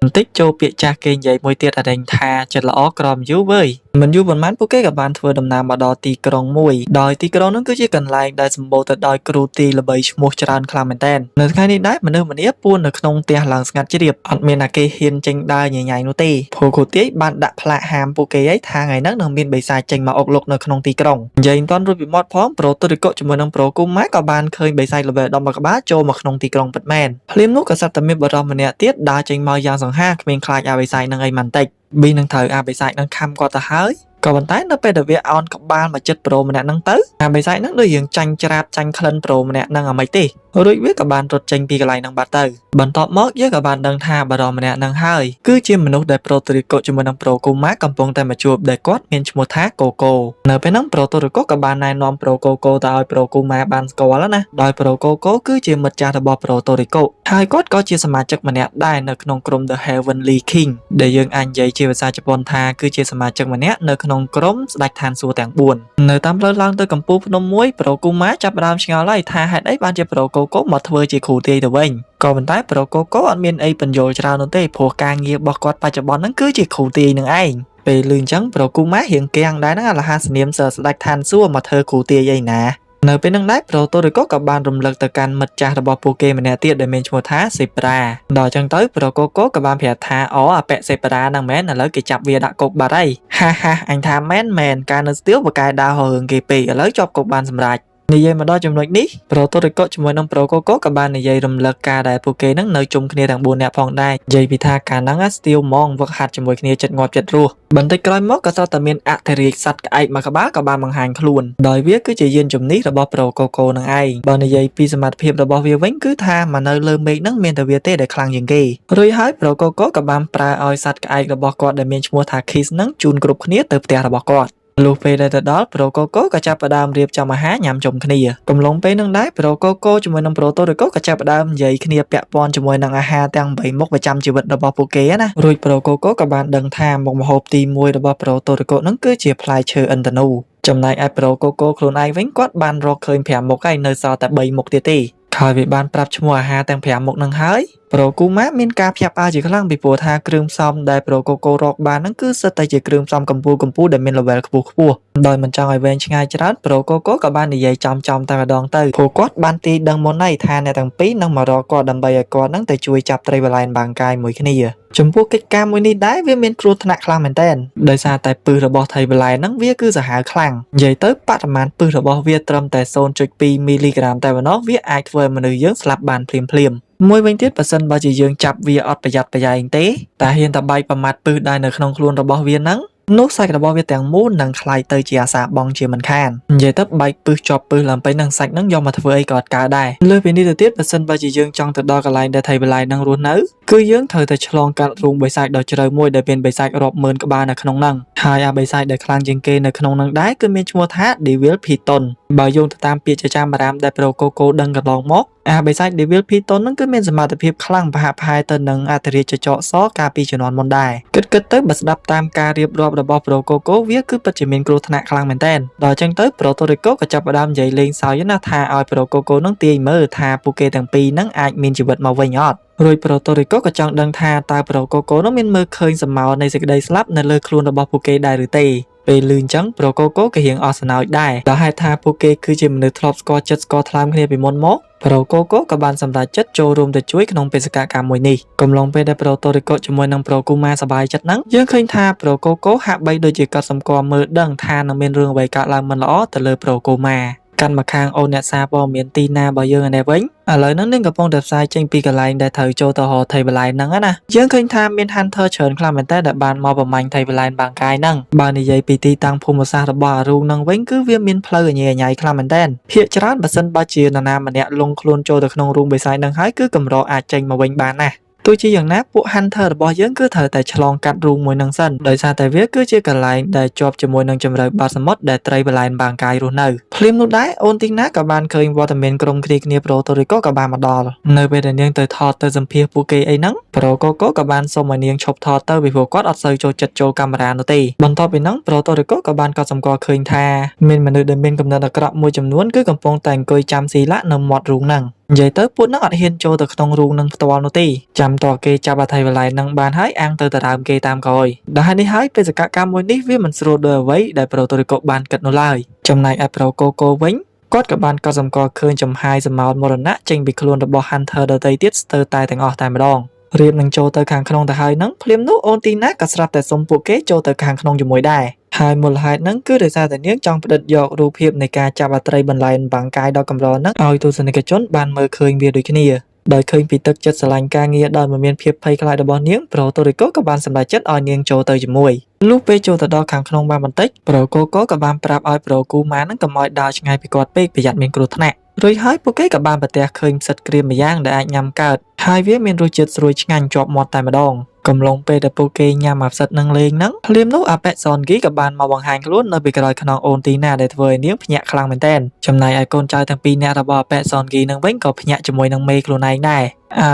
ន្តិចចូលពាក្យចាស់គេនិយាយមួយទៀតអរិញថាចិត្តល្អក្រមយូរវើយមិនយូរប៉ុន្មានពួកគេក៏បានធ្វើដំណើរមកដល់ទីក្រុងមួយដោយទីក្រុងនោះគឺជាកន្លែងដែលសម្បូរទៅដោយគ្រូទីល្បីឈ្មោះច្រើនខ្លាំងមែនទែននៅថ្ងៃនេះដែរមនុស្សម្នាពួននៅក្នុងផ្ទះឡើងស្ងាត់ជ្រាបអត់មានអាគេហ៊ានចេញដើរញញៃនោះទេព្រោះគ្រូទាយបានដាក់ផ្លាកហាមពួកគេឲ្យថាថ្ងៃហ្នឹងនឹងមានបិសាចចេញមកអុកលុកនៅក្នុងទីក្រុងនិយាយមិនទាន់រួចពីមាត់ផងប្រូតូរីកូជាមួយនឹងប្រូគូម៉ាក៏បានឃើញបិសាចល្បែ10មួយក្បាលចូលមកក្នុងទីក្រុងពិតមែនភ្លាមនោះក៏សត្វតែមានបរិសម្នាក់ទៀតដើរចេញមកយ៉ាងសង្ហាគ្មានខ្លាចអាបិសាចនឹងអីមិនតិចប៊ីនឹងត្រូវអាបិសាចនឹងខំគាត់ទៅហើយក៏ប៉ុន្តែនៅពេលដែលវាអោនក្បាលមកចិត្តប្រូម្នាក់ហ្នឹងទៅអាបិសាចហ្នឹងដូចយើងចាញ់ច្រាបចាញ់ក្លិនប្រូម្នាក់ហ្នឹងអាមិនទេរួចវាក៏បានរត់ចេញពីកន្លែងហ្នឹងបាត់ទៅបន្ទាប់មកយើងក៏បានដឹងថាបរិសម្នាក់ហ្នឹងហើយគឺជាមនុស្សដែលប្រូតូរីកូជាមួយនឹងប្រូគូម៉ាកំពុងតែមកជួបដែលគាត់មានឈ្មោះថាកូកូនៅពេលហ្នឹងប្រូតូរីកូក៏បានណែនាំប្រូកូកូទៅឲ្យប្រូគូម៉ាបានស្គាល់ណាដោយប្រូកូកូគឺជាមិត្តចាស់របស់ប្រូតូរីកូហើយគាត់ក៏ជាសមាជិកម្នាក់ដែរនៅក្នុងក្រុម The Heavenly King ដែលយើងអាចនិយាយជាភាសាជប៉ុនថាគឺជាសមាជិកម្នាក់នៅក្នុងក្រុមស្ដេចឋានសួគ៌ទាំង4នៅតាមផ្លូវឡើងទៅកំពូលភ្នំមួយប្រូគូម៉ាចាប់ផ្ដើមឆ្ងល់ហើយថាហេតុអីបានជាប្រូកូកូមកធ្វើជាគ្រូទាយទៅវិញក៏ប៉ុន្តែប្រូកូកូអត់មានអីបញ្យល់ច្រើននោះទេព្រោះការងាររបស់គាត់បច្ចុប្បន្នហ្នឹងគឺជាគ្រូទាយនឹងឯងពេលលឺអញ្ចឹងប្រូគូម៉ារៀងគាំងដែរហ្នឹងអាលហាសនាមសើស្ដេចឋានសួគ៌មកធ្វើគ្រូទាយអីណានៅពេលហ្នឹងដែរប្រូតូរីកូក៏បានរំលឹកទៅកាន់មិត្តចាស់របស់ពួកគេម្នាក់ទៀតដែលមានឈ្មោះថាសេប្រាដល់អញ្ចឹងទៅប្រូកូកូក៏បានប្រាប់ថាអូអាប៉ែសេប្រាហ្នឹងមែនឥឡូវគេចាប់វាដាក់គុកបាត់ហើយហាអញថាមែនការនៅស្ទៀវបកែដើររឿងគេពេកឥឡូវជាប់គុកបានសម្រាប់និយាយមកដល់ចំណុចនេះប្រូតូរីកូជាមួយនឹងប្រូកូកូក៏បាននិយាយរំលឹកការដែលពួកគេនឹងនៅជុំគ្នាទាំង4នាក់ផងដែរនិយាយពីថាកាលហ្នឹងស្ទៀវម៉ងវឹកហាត់ជាមួយគ្នាចិត្តងាប់ចិត្តរស់បន្តិចក្រោយមកក៏ស្ទើរតែមានអធិរាជសត្វក្អែកមួយក្បាលក៏បានបង្ហាញខ្លួនដោយវាគឺជាយានជំនិះរបស់ប្រូកូកូនឹងឯងបើនិយាយពីសមត្ថភាពរបស់វាវិញគឺថាមកនៅលើមេឃហ្នឹងមានតែវាទេដែលខ្លាំងជាងគេរួចហើយប្រូកូកូក៏បានប្រើឲ្យសត្វក្អែករបស់គាត់ដែលមានឈ្មោះថា Kiss ហ្នឹងជូនគ្រប់គ្នាទៅផ្ទះរបស់គាត់លុះពេលដែលទៅដល់ប្រូកូកូក៏ចាប់ផ្ដើមរៀបចំអាហារញ៉ាំជុំគ្នាកំឡុងពេលនឹងដែរប្រូកូកូជាមួយនឹងប្រូតូរីកូក៏ចាប់ផ្ដើមនិយាយគ្នាពាក់ព័ន្ធជាមួយនឹងអាហារទាំង3មុខប្រចាំជីវិតរបស់ពួកគេណារួចប្រូកូកូក៏បានដឹងថាមុខម្ហូបទី1របស់ប្រូតូរីកូនឹងគឺជាផ្លែឈើឥន្ទនូចំណែកឯប្រូកូកូខ្លួនឯងវិញគាត់បានរកឃើញ5មុខហើយនៅសល់តែ3មុខទៀតទេហើយវាបានប្រាប់ឈ្មោះអាហារទាំង5មុខនឹងហើយ ប្រូគូម៉ាមានការភ្ញាក់ផ្អើលជាខ្លាំងពីព្រោះថាគ្រឿងផ្សំដែលប្រូកូកូរកបានហ្នឹងគឺសិតតែជាគ្រឿងផ្សំកម្ពុជាដែលមាន level ខ្ពស់ៗដោយមិនចង់ឲ្យវែងឆ្ងាយច្រើនប្រូកូកូក៏បាននិយាយចំតែម្ដងទៅព្រោះគាត់បានទាយដឹងមុនហើយថាអ្នកទាំងពីរនឹងមករកគាត់ដើម្បីឲ្យគាត់ហ្នឹងទៅជួយចាប់ត្រីបលែនបាងកាយមួយគ្នាចំពោះកិច្ចការមួយនេះដែរវាមានគ្រោះថ្នាក់ខ្លាំងមែនទែនដោយសារតែពឹសរបស់ត្រីបលែនហ្នឹងវាគឺសាហាវខ្លាំងនិយាយទៅបរិមាណពឹសរបស់វាត្រឹមតែ 0.2 មីលីក្រាមតែប៉ុណ្ណោះវាអាចធ្វើឲ្យមនុស្សយើងស្លាប់បានភ្លាមមួយវិញទៀតបើសិនបើជាយើងចាប់វាអត់ប្រយ័ត្នប្រយែងទេតែហ៊ានតែបែកប្រមាថពឹសដែលនៅក្នុងខ្លួនរបស់វាហ្នឹងនោះសាច់របស់វាទាំងមូលនឹងคล้ายទៅជាអាសាបងជាមិនខាននិយាយទៅបែកពឹសជាប់ពឹសឡើងទៅនឹងសាច់ហ្នឹងយកមកធ្វើអីក៏អត់កើតដែរលើពីនេះទៅទៀតបើសិនបើជាយើងចង់ទៅដល់កន្លែងដែលថៃបល័យហ្នឹងរស់នៅគឺយើងត្រូវតែឆ្លងកាត់រូងបិសាចដ៏ជ្រៅមួយដែលមានបិសាចរាប់ម៉ឺនក្បាលនៅក្នុងហ្នឹងហើយអាបិសាចដែលខ្លាំងជាងគេនៅក្នុងហ្នឹងដែរគឺមានឈ្មោះថា Devil Python បើយោងទៅតាមពាក្យចចាមអារាមដែលប្រូកូកូដឹងកន្លងមកអាបិសាច Devil Python ហ្នឹងគឺមានសមត្ថភាពខ្លាំងប្រហាក់ប្រហែលទៅនឹងអធិរាជចចកសកាលពីជំនាន់មុនដែរគិតទៅបើស្ដាប់តាមការរៀបរាប់របស់ប្រូកូកូវាគឺពិតជាមានគ្រោះថ្នាក់ខ្លាំងមែនទែនដល់អញ្ចឹងទៅប្រូតូរីកូក៏ចាប់ផ្ដើមនិយាយលេងសើចណាថាឲ្យប្រូកូកូហ្នឹងទាយមើលថាពួកគេទាំងពីរហ្នឹងអាចមានជីវិតមកវិញអត់រួចប្រូតូរីកូក៏ចង់ដឹងថាតើប្រូកូកូនោះមានមើលឃើញសម្ោនៃសេចក្តីស្លាប់នៅលើខ្លួនរបស់ពួកគេដែរឬទេពេលលឺអញ្ចឹងប្រូកូកូក៏រៀងអស់សំណើចដែរដោយហេតុថាពួកគេគឺជាមនុស្សធ្លាប់ស្គាល់ចិត្តស្គាល់ថ្លើមគ្នាពីមុនមកប្រូកូកូក៏បានសម្រេចចិត្តចូលរួមទៅជួយក្នុងបេសកកម្មមួយនេះកំឡុងពេលដែលប្រូតូរីកូជាមួយនឹងប្រូគូម៉ាសប្បាយចិត្តហ្នឹងយើងឃើញថាប្រូកូកូហាក់បីដូចជាកត់សម្គាល់មើលដឹងថានឹងមានរឿងអ្វីកើតឡើងមិនល្អទៅលើប្រូគូម៉ាកាន់មកខាងអូនអ្នកសារព័ត៌មានទីណារបស់យើងឯនេះវិញឥឡូវហ្នឹងនាងកំពុងតែផ្សាយចេញពីកន្លែងដែលត្រូវចូលទៅហោថៃបល័យហ្នឹងណាយើងឃើញថាមាន Hunter ច្រើនខ្លាំងមែនតើដែលបានមកប្រមាញ់ថៃបល័យបាងកាយហ្នឹងបើនិយាយពីទីតាំងភូមិសាស្ត្ររបស់អារូងហ្នឹងវិញគឺវាមានផ្លូវអញញ៉ៃខ្លាំងមែនតើភាគច្រើនបើសិនបើជានរណាម្នាក់លងខ្លួនចូលទៅក្នុងរូងបិសាចហ្នឹងហើយគឺកម្រអាចចេញមកវិញបានណាទោះជាយ៉ាងណាពួក Hunter របស់យើងគឺត្រូវតែឆ្លងកាត់រូងមួយនឹងសិនដោយសារតែវាគឺជាកន្លែងដែលជាប់ជាមួយនឹងជម្រៅបាតសមុទ្រដែលត្រីបលែនបាងកាយរស់នៅភ្លាមនោះដែរអូនទីណាក៏បានឃើញវត្តមានក្រុមគ្នាប្រូតូរីកូក៏បានមកដល់នៅពេលដែលនាងទៅថតទៅសម្ភាសពួកគេអីហ្នឹងប្រូកូកូក៏បានសុំឲ្យនាងឈប់ថតទៅពីព្រោះគាត់អត់សូវចូលចិត្តចូលកាមេរ៉ានោះទេបន្ទាប់ពីហ្នឹងប្រូតូរីកូក៏បានកត់សម្គាល់ឃើញថាមានមនុស្សដែលមានគំនិតអាក្រក់មួយចំនួនគឺកំពុងតែអង្គុយចាំស៊ីឡាក់នៅមាត់រូងហ្នឹងនិយាយទៅពួកហ្នឹងអត់ហ៊ានចូលទៅក្នុងរូងនឹងផ្ទាល់នោះទេចាំតគេចាប់អធិបល័យនឹងបានហើយអាំងទៅដើមគេតាមក្រោយដែលហើយនេះហើយបេសកកម្មមួយនេះវាមិនស្រួលដោយអ្វីដែលប្រូតូរីកូបានគិតនោះឡើយចំណែកឯប្រូកូកូវិញគាត់ក៏បានកត់សម្គាល់ឃើញចំហាយសម្ោតមរណៈចេញពីខ្លួនរបស់ Hunter ដទៃទៀតស្ទើរតែទាំងអស់តែម្ដងរៀបនឹងចូលទៅខាងក្នុងទៅហើយហ្នឹងភ្លាមនោះអូនទីណាក៏ស្រាប់តែសុំពួកគេចូលទៅខាងក្នុងជាមួយដែរហើយមូលហេតុហ្នឹងគឺដោយសារតែនាងចង់ផ្តិតយករូបភាពនៃការចាប់អត្រីបន្លែនបាំងកាយដ៏កម្រហ្នឹងឲ្យទស្សនិកជនបានមើលឃើញវាដូចគ្នាដោយឃើញពីទឹកចិត្តស្រឡាញ់ការងារដោយមិនមានភាពភ័យខ្លាចរបស់នាងប្រូតូរីកូក៏បានសម្រេចចិត្តឲ្យនាងចូលទៅជាមួយលុះពេលចូលទៅដល់ខាងក្នុងបានបន្តិចប្រូកូកូក៏បានប្រាប់ឲ្យប្រូគូម៉ាហ្នឹងកុំឲ្យដើរឆ្ងាយពីគាត់ពេកប្រយ័ត្នមានគ្រោះថ្នាក់រួចហើយពួកគេក៏បានប្រទះឃើញផ្សិតក្រៀមម្យ៉ាងដែលអាចញ៉ាំកើតហើយវាមានរសជាតិស្រួយឆ្ងាញ់ជាប់មាត់តែម្ដងកំឡុងពេលដែលពួកគេញ៉ាំអាផ្សិតនឹងលេងហ្នឹងភ្លាមនោះអាប៉ែសនគីក៏បានមកបង្ហាញខ្លួននៅពីក្រោយខ្នងអូនទីណាដែលធ្វើឲ្យនាងភ្ញាក់ខ្លាំងមែនទែនចំណែកឯកូនចៅទាំងពីរនាក់របស់អាប៉ែសនគីនឹងវិញក៏ភ្ញាក់ជាមួយនឹងមេខ្លួនឯងដែរ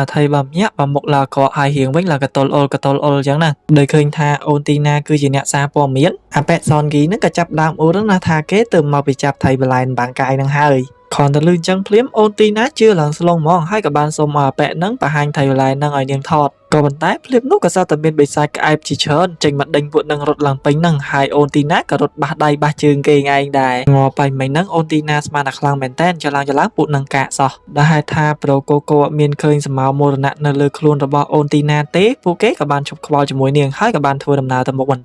ថៃបើញាក់បើមុខឡើងក្រក់ហើយរៀងវិញឡើងកតុលអុលអញ្ចឹងណាដោយឃើញថាអូនទីណាគឺជាអ្នកសារព័ត៌មានអាប៉ែសនគីនឹងក៏ចាប់ដើមអួតណាថាគេទៅមកពីចាប់ថៃបល័យបាងកាយនឹងហើយគ្រាន់តែលឺអញ្ចឹងភ្លាមអូនទីណាជឿឡើងស្លងហ្មងហើយក៏បានសុំឲ្យអាប៉ែនឹងបង្ហាញថៃបល័យនឹងឲ្យនាងថតក៏ប៉ុន្តែភ្លាមនោះក៏សត្វតែមានបិសាចក្អែបជាច្រើនចេញមកដេញពួកនឹងរត់ឡើងពេញនឹងហើយអូនទីណាក៏រត់បះដៃបះជើងគេឯងដែរងល់បៃមិញហ្នឹងអូនទីណាស្មានតែខ្លាំងមែនតើចឡើងពួកនឹងកាកសោះដែលហេតុថាប្រូកូកូអត់មានឃើញសម្ោមរណៈនៅលើខ្លួនរបស់អូនទីណាទេពួកគេក៏បានឈប់ខ្វល់ជាមួយនាងហើយក៏បានធ្វើដំណើរទៅមុខបន្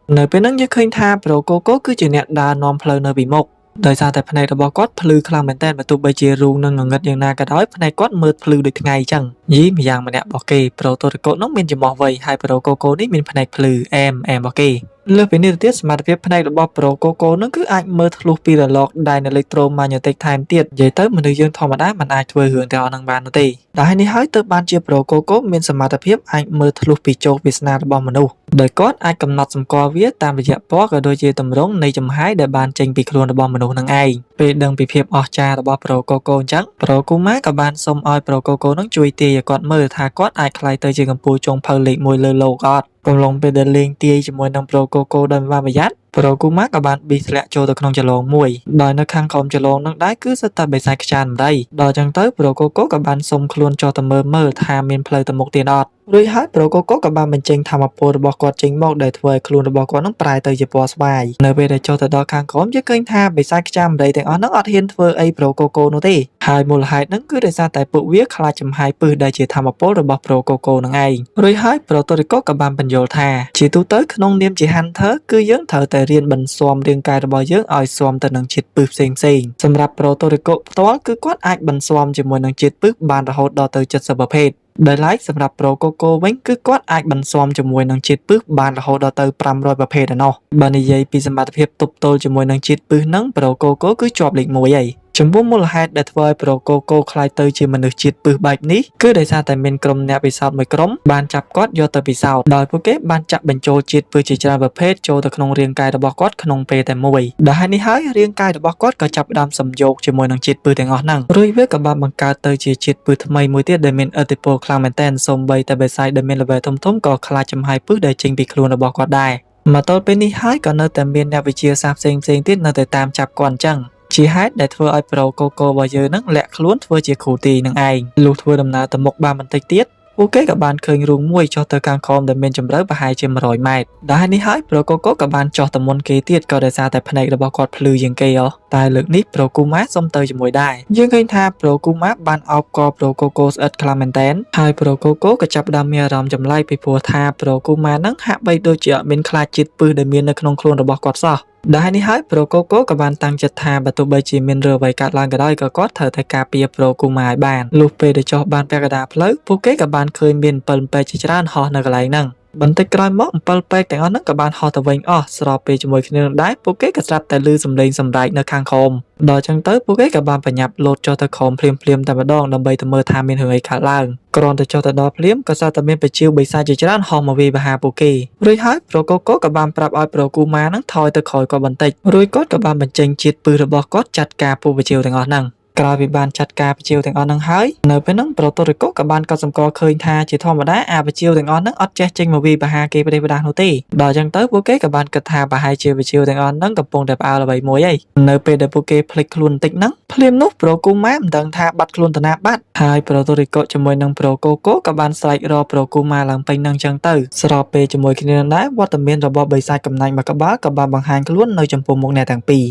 តនៅពេលហ្នឹងយើងឃើញថាប្រូកូកូគឺជាអ្នកដើរនាំផ្លូវនៅពីមុខដោយសារតែភ្នែករបស់គាត់ភ្លឺខ្លាំងមែនតើបើទោះបីជារូងនឹងងងឹតយ៉ាងណាក៏ដោយភ្នែកគាត់មើលភ្លឺដូចថ្ងៃអញ្ចឹងយីម្យ៉ាងម្នាក់របស់គេប្រូតូរីកូនោះមានចំោះវៃហើយប្រូកូកូនេះមានភ្នែកភ្លឺអែមរបស់គេលើសពីនេះទៅទៀតសមត្ថភាពភ្នែករបស់ប្រូកូកូនឹងគឺអាចមើលធ្លុះពីរលកដែលអេឡិចត្រូម៉ាញ៉េទិកថែមទៀតនិយាយទៅមនុស្សយើងធម្មតាមិនអាចធ្វើរឿងទាំងអស់ហ្នឹងបាននោះទេដែលនេះហើយទើបបានជាប្រូកូកូមានសមត្ថភាពអាចមើលធ្លុះពីជោគវាសនារបស់មនុស្សដោយគាត់អាចកំណត់សម្គាល់វាតាមរយៈពណ៌ក៏ដូចជាទម្រង់នៃចំហាយដែលបានចេញពីខ្លួនរបស់មនុស្សនឹងឯងពេលដឹងពីភាពអស្ចារ្យរបស់ប្រូកូកូអញ្ចឹងប្រូគូម៉ាក៏បានសុំឲ្យប្រូកូកូនឹងជួយទាយឲ្យគាត់មើលថាគាត់អាចក្លាយទៅជាកម្ពុជាចុងភៅលេខ1លើលោកអត់កំឡុងពេលដែលលេងទាយជាមួយនឹងប្រូកូកូដោយមិនបានប្រយ័ត្ន ប្រូគូម៉ាក៏បានប៊ីធ្លាក់ចូលទៅក្នុងចលងមួយដោយនៅខាងក្រោមចលងនឹងដែរគឺសិតតែបិសាចខ្ចានម្ដីដល់ចឹងទៅប្រូកូកូក៏បានសុំខ្លួនចុះទៅមើលថាមានផ្លូវទៅមុខទៀតអត់រួចហើយប្រូកូកូក៏បានបញ្ចេញធម្មពលរបស់គាត់ចេញមកដែលធ្វើឲ្យខ្លួនរបស់គាត់នឹងប្រែទៅជាពណ៌ស្វាយនៅពេលដែលចុះទៅដល់ខាងក្រោមយើងឃើញថាបិសាចខ្ចានម្ដីទាំងអស់ហ្នឹងអត់ហ៊ានធ្វើអីប្រូកូកូនោះទេហើយមូលហេតុហ្នឹងគឺដោយសារតែពួកវាខ្លាចចំហាយពឹសដែលជាធម្មពលរបស់ប្រូកូកូនឹងឯងរួចហើយប្រូតូរីកូក៏បានបញ្យល់ថាជាទូទៅក្នុងនាមជា Hunter គឺយើងត្រូវតែរៀនបន្ស៊ាំរាងកាយរបស់យើងឲ្យស៊ាំទៅនឹងជាតិពឹសផ្សេងៗសម្រាប់ប្រូតូរីកូផ្ទាល់គឺគាត់អាចបន្ស៊ាំជាមួយនឹងជាតិពឹសបានរហូតដល់ទៅ70ប្រភេទដែលឡែកសម្រាប់ប្រូកូកូវិញគឺគាត់អាចបន្ស៊ាំជាមួយនឹងជាតិពឹសបានរហូតដល់ទៅ500ប្រភេទឯណោះបើនិយាយពីសមត្ថភាពទប់ទល់ជាមួយនឹងជាតិពឹសហ្នឹងប្រូកូកូគឺជាប់លេខ1ហើយចំពោះមូលហេតុដែលធ្វើឲ្យប្រូកូកូខ្លាយទៅជាមនុស្សជាតិពឹសបែបនេះគឺដោយសារតែមានក្រុមអ្នកពិសោធន៍មួយក្រុមបានចាប់គាត់យកទៅពិសោធន៍ដោយពួកគេបានចាក់បញ្ចូលជាតិពឹសជាច្រើនប្រភេទចូលទៅក្នុងរាងកាយរបស់គាត់ក្នុងពេលតែមួយដែលហើយនេះហើយរាងកាយរបស់គាត់ក៏ចាប់ផ្ដើមសំយោគជាមួយនឹងជាតិពឹសទាំងអស់ហ្នឹងរួចវាក៏បានបង្កើតទៅជាជាតិពឹសថ្មីមួយទៀតដែលមានឥទ្ធិពលខ្លាំងមែនទែនសូម្បីតែបេសាយដែលមានល្បឿនធំៗក៏ខ្លាចចំហាយពឹសដែលចេញពីខ្លួនរបស់គាត់ដែរមកទល់ពេលនេះហើយក៏នៅតែមានអ្នកវិទ្យាសាស្ត្រផ្សេងៗទៀតនៅតែតាមចាប់គាត់អញ្ចឹងជាហេតុដែលធ្វើឲ្យប្រូកូកូរបស់យើងនឹងលាក់ខ្លួនធ្វើជាគ្រូទីនឹងឯងលុះធ្វើដំណើរទៅមុខបានបន្តិចទៀតពួកគេក៏បានឃើញរូងមួយចុះទៅខាងក្រោមដែលមានជម្រៅប្រហែលជា100ម៉ែត្រដែលនេះហើយប្រូកូកូក៏បានចុះទៅមុនគេទៀតក៏ដោយសារតែភ្នែករបស់គាត់ភ្លឺជាងគេតែលើកនេះប្រូគូម៉ាសុំទៅជាមួយដែរយើងឃើញថាប្រូគូម៉ាបានអោបកប្រូកូកូស្អិតខ្លាំងមែនទែនហើយប្រូកូកូក៏ចាប់ផ្ដើមមានអារម្មណ៍ចម្លែកពីព្រោះថាប្រូគូម៉ានឹងហាក់បីដូចជាអត់មានខ្លាចជាតិពឹសដែលមាននៅក្នុងខ្លួនរបស់គាត់សោះដែលនេះហើយប្រូកូកូក៏បានតាំងចិត្តថាបើទោះបីជាមានរឿងអ្វីកើតឡើងក៏ដោយក៏គាត់ត្រូវតែការពារប្រូគូម៉ាឲ្យបានលុះពេលដែលចុះបានពាក់កណ្ដាលផ្លូវពួកគេក៏បានឃើញមាន7ពេកជាច្រើនហោះនៅកន្លែងហ្នឹងបន្តិចក្រោយមក7ពេកទាំងអស់ហ្នឹងក៏បានហោះទៅវិញអស់ស្របពេលជាមួយគ្នានឹងដែរពួកគេក៏ស្រាប់តែឮសំឡេងសម្រែកនៅខាងក្រោមដល់ចឹងទៅពួកគេក៏បានបញ្ញាប់លោតចុះទៅក្រោមភ្លាមតែម្ដងដើម្បីទៅមើលថាមានរឿងអីកើតឡើងគ្រាន់តែចុះទៅដល់ភ្លាមក៏ស្រាប់តែមានបជាវបិសាចជាច្រើនហោះមកវាយប្រហារពួកគេរួចហើយប្រូកូកូក៏បានប្រាប់ឲ្យប្រូគូម៉ាហ្នឹងថយទៅក្រោយគាត់បន្តិចរួចគាត់ក៏បានបញ្ចេញជាតិពឹសរបស់គាត់ចាត់ការពួកបជាវទាំងអស់ហ្នឹងក្រោយពីបានចាត់ការបជាវទាំងអស់ហ្នឹងហើយនៅពេលហ្នឹងប្រូតូរីកូក៏បានកត់សម្គាល់ឃើញថាជាធម្មតាអាបជាវទាំងអស់ហ្នឹងអត់ចេះចេញមកវាយប្រហារគេប្រទេសប្រដាសនោះទេដល់អញ្ចឹងទៅពួកគេក៏បានគិតថាប្រហែលជាបជាវទាំងអស់ហ្នឹងកំពុងតែផ្អើលអ្វីមួយហើយនៅពេលដែលពួកគេភ្លេចខ្លួនបន្តិចហ្នឹងភ្លាមនោះប្រូគូម៉ាមិនដឹងថាបាត់ខ្លួនទៅណាបាត់ហើយប្រូតូរីកូជាមួយនឹងប្រូកូកូក៏បានស្រែករកប្រូគូម៉ាឡើងពេញហ្នឹងអញ្ចឹងទៅស្របពេលជាមួយគ្នានឹងដែរវត្តមានរបស់បិសាចកំណាញ់មួយក្បាលក៏បានបង្ហាញខ្លួននៅចំពោះមុខអ្នកទាំងពីរ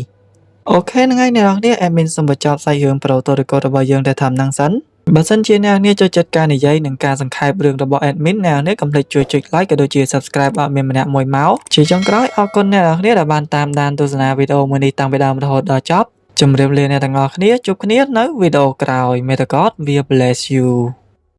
អូខេហ្នឹងហើយអ្នកនរគ្នាអេមីនសូមបញ្ចប់សាច់រឿងប្រូតូរីកូរបស់យើងតែត្រឹមហ្នឹងសិនបើសិនជាអ្នកនរគ្នាចូលចិត្តការនិយាយនិងការសង្ខេបរឿងរបស់ admin អ្នកនរគ្នាកុំភ្លេចជួយចុច like ក៏ដូចជា subscribe ឲ្យមានម្នាក់មួយមកជាចុងក្រោយអរគុណអ្នកនរគ្នាដែលបានតាមដានទស្សនាវីដេអូមួយនេះតាំងពីដើមរហូតដល់ចប់ជម្រាបលាអ្នកទាំងអស់គ្នាជួបគ្នានៅវីដេអូក្រោយ May the God will bless you